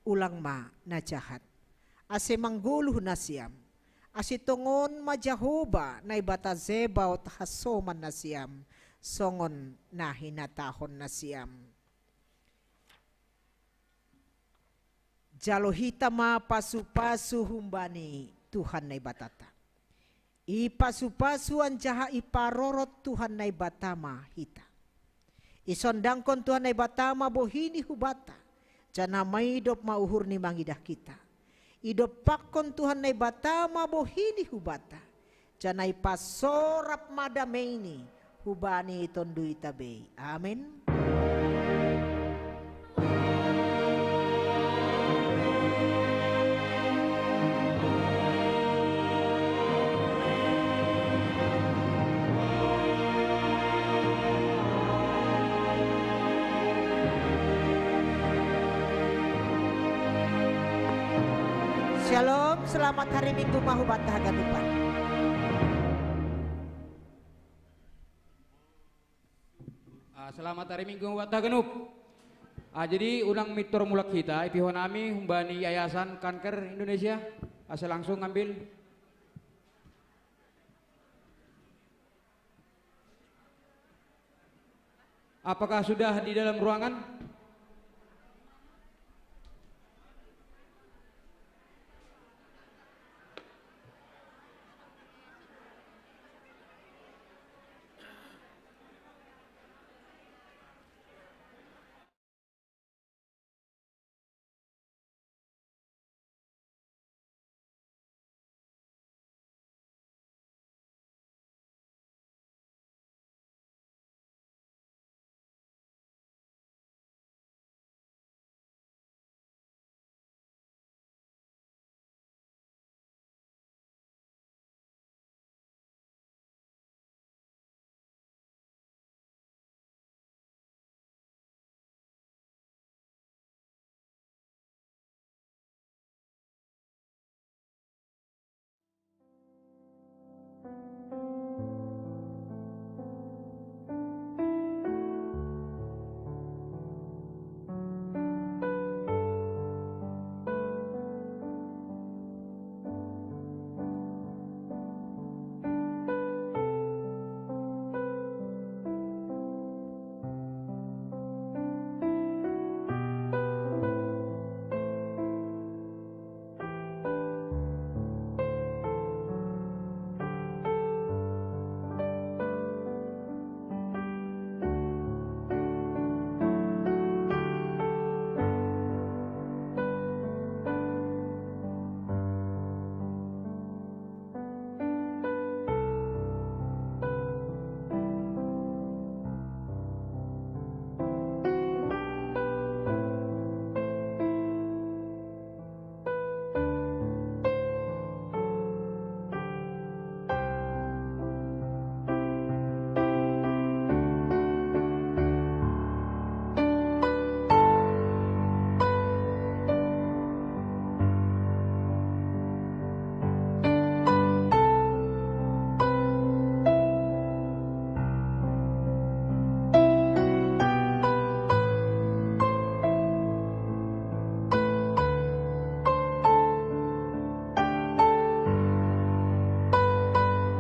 ulang ma na jahat. Ase mangguluh nasyam, ase tongon majahoba na ibata zebaw tahasoman nasyam, songon na hinatahon nasyam. Jalohita ma pasu-pasu humbani Tuhan na ibatata. Ipasu-pasu ang jaha iparorot Tuhan na ibatama hita. Isondangkon Tuhan ay batama bohini hubata. Jana may idop mauhur ni mangidah kita. Idop pakon Tuhan ay batama bohini hubata. Jana ipasorap madameni hubani itondu itabe. Amen. Shalom, selamat hari Minggu mahubat haganupan. Selamat hari Minggu mahubat haganup. Jadi ulang mitor mulak kita, ipihonami humbani Yayasan Kanker Indonesia. Saya langsung ngambil. Apakah sudah di dalam ruangan?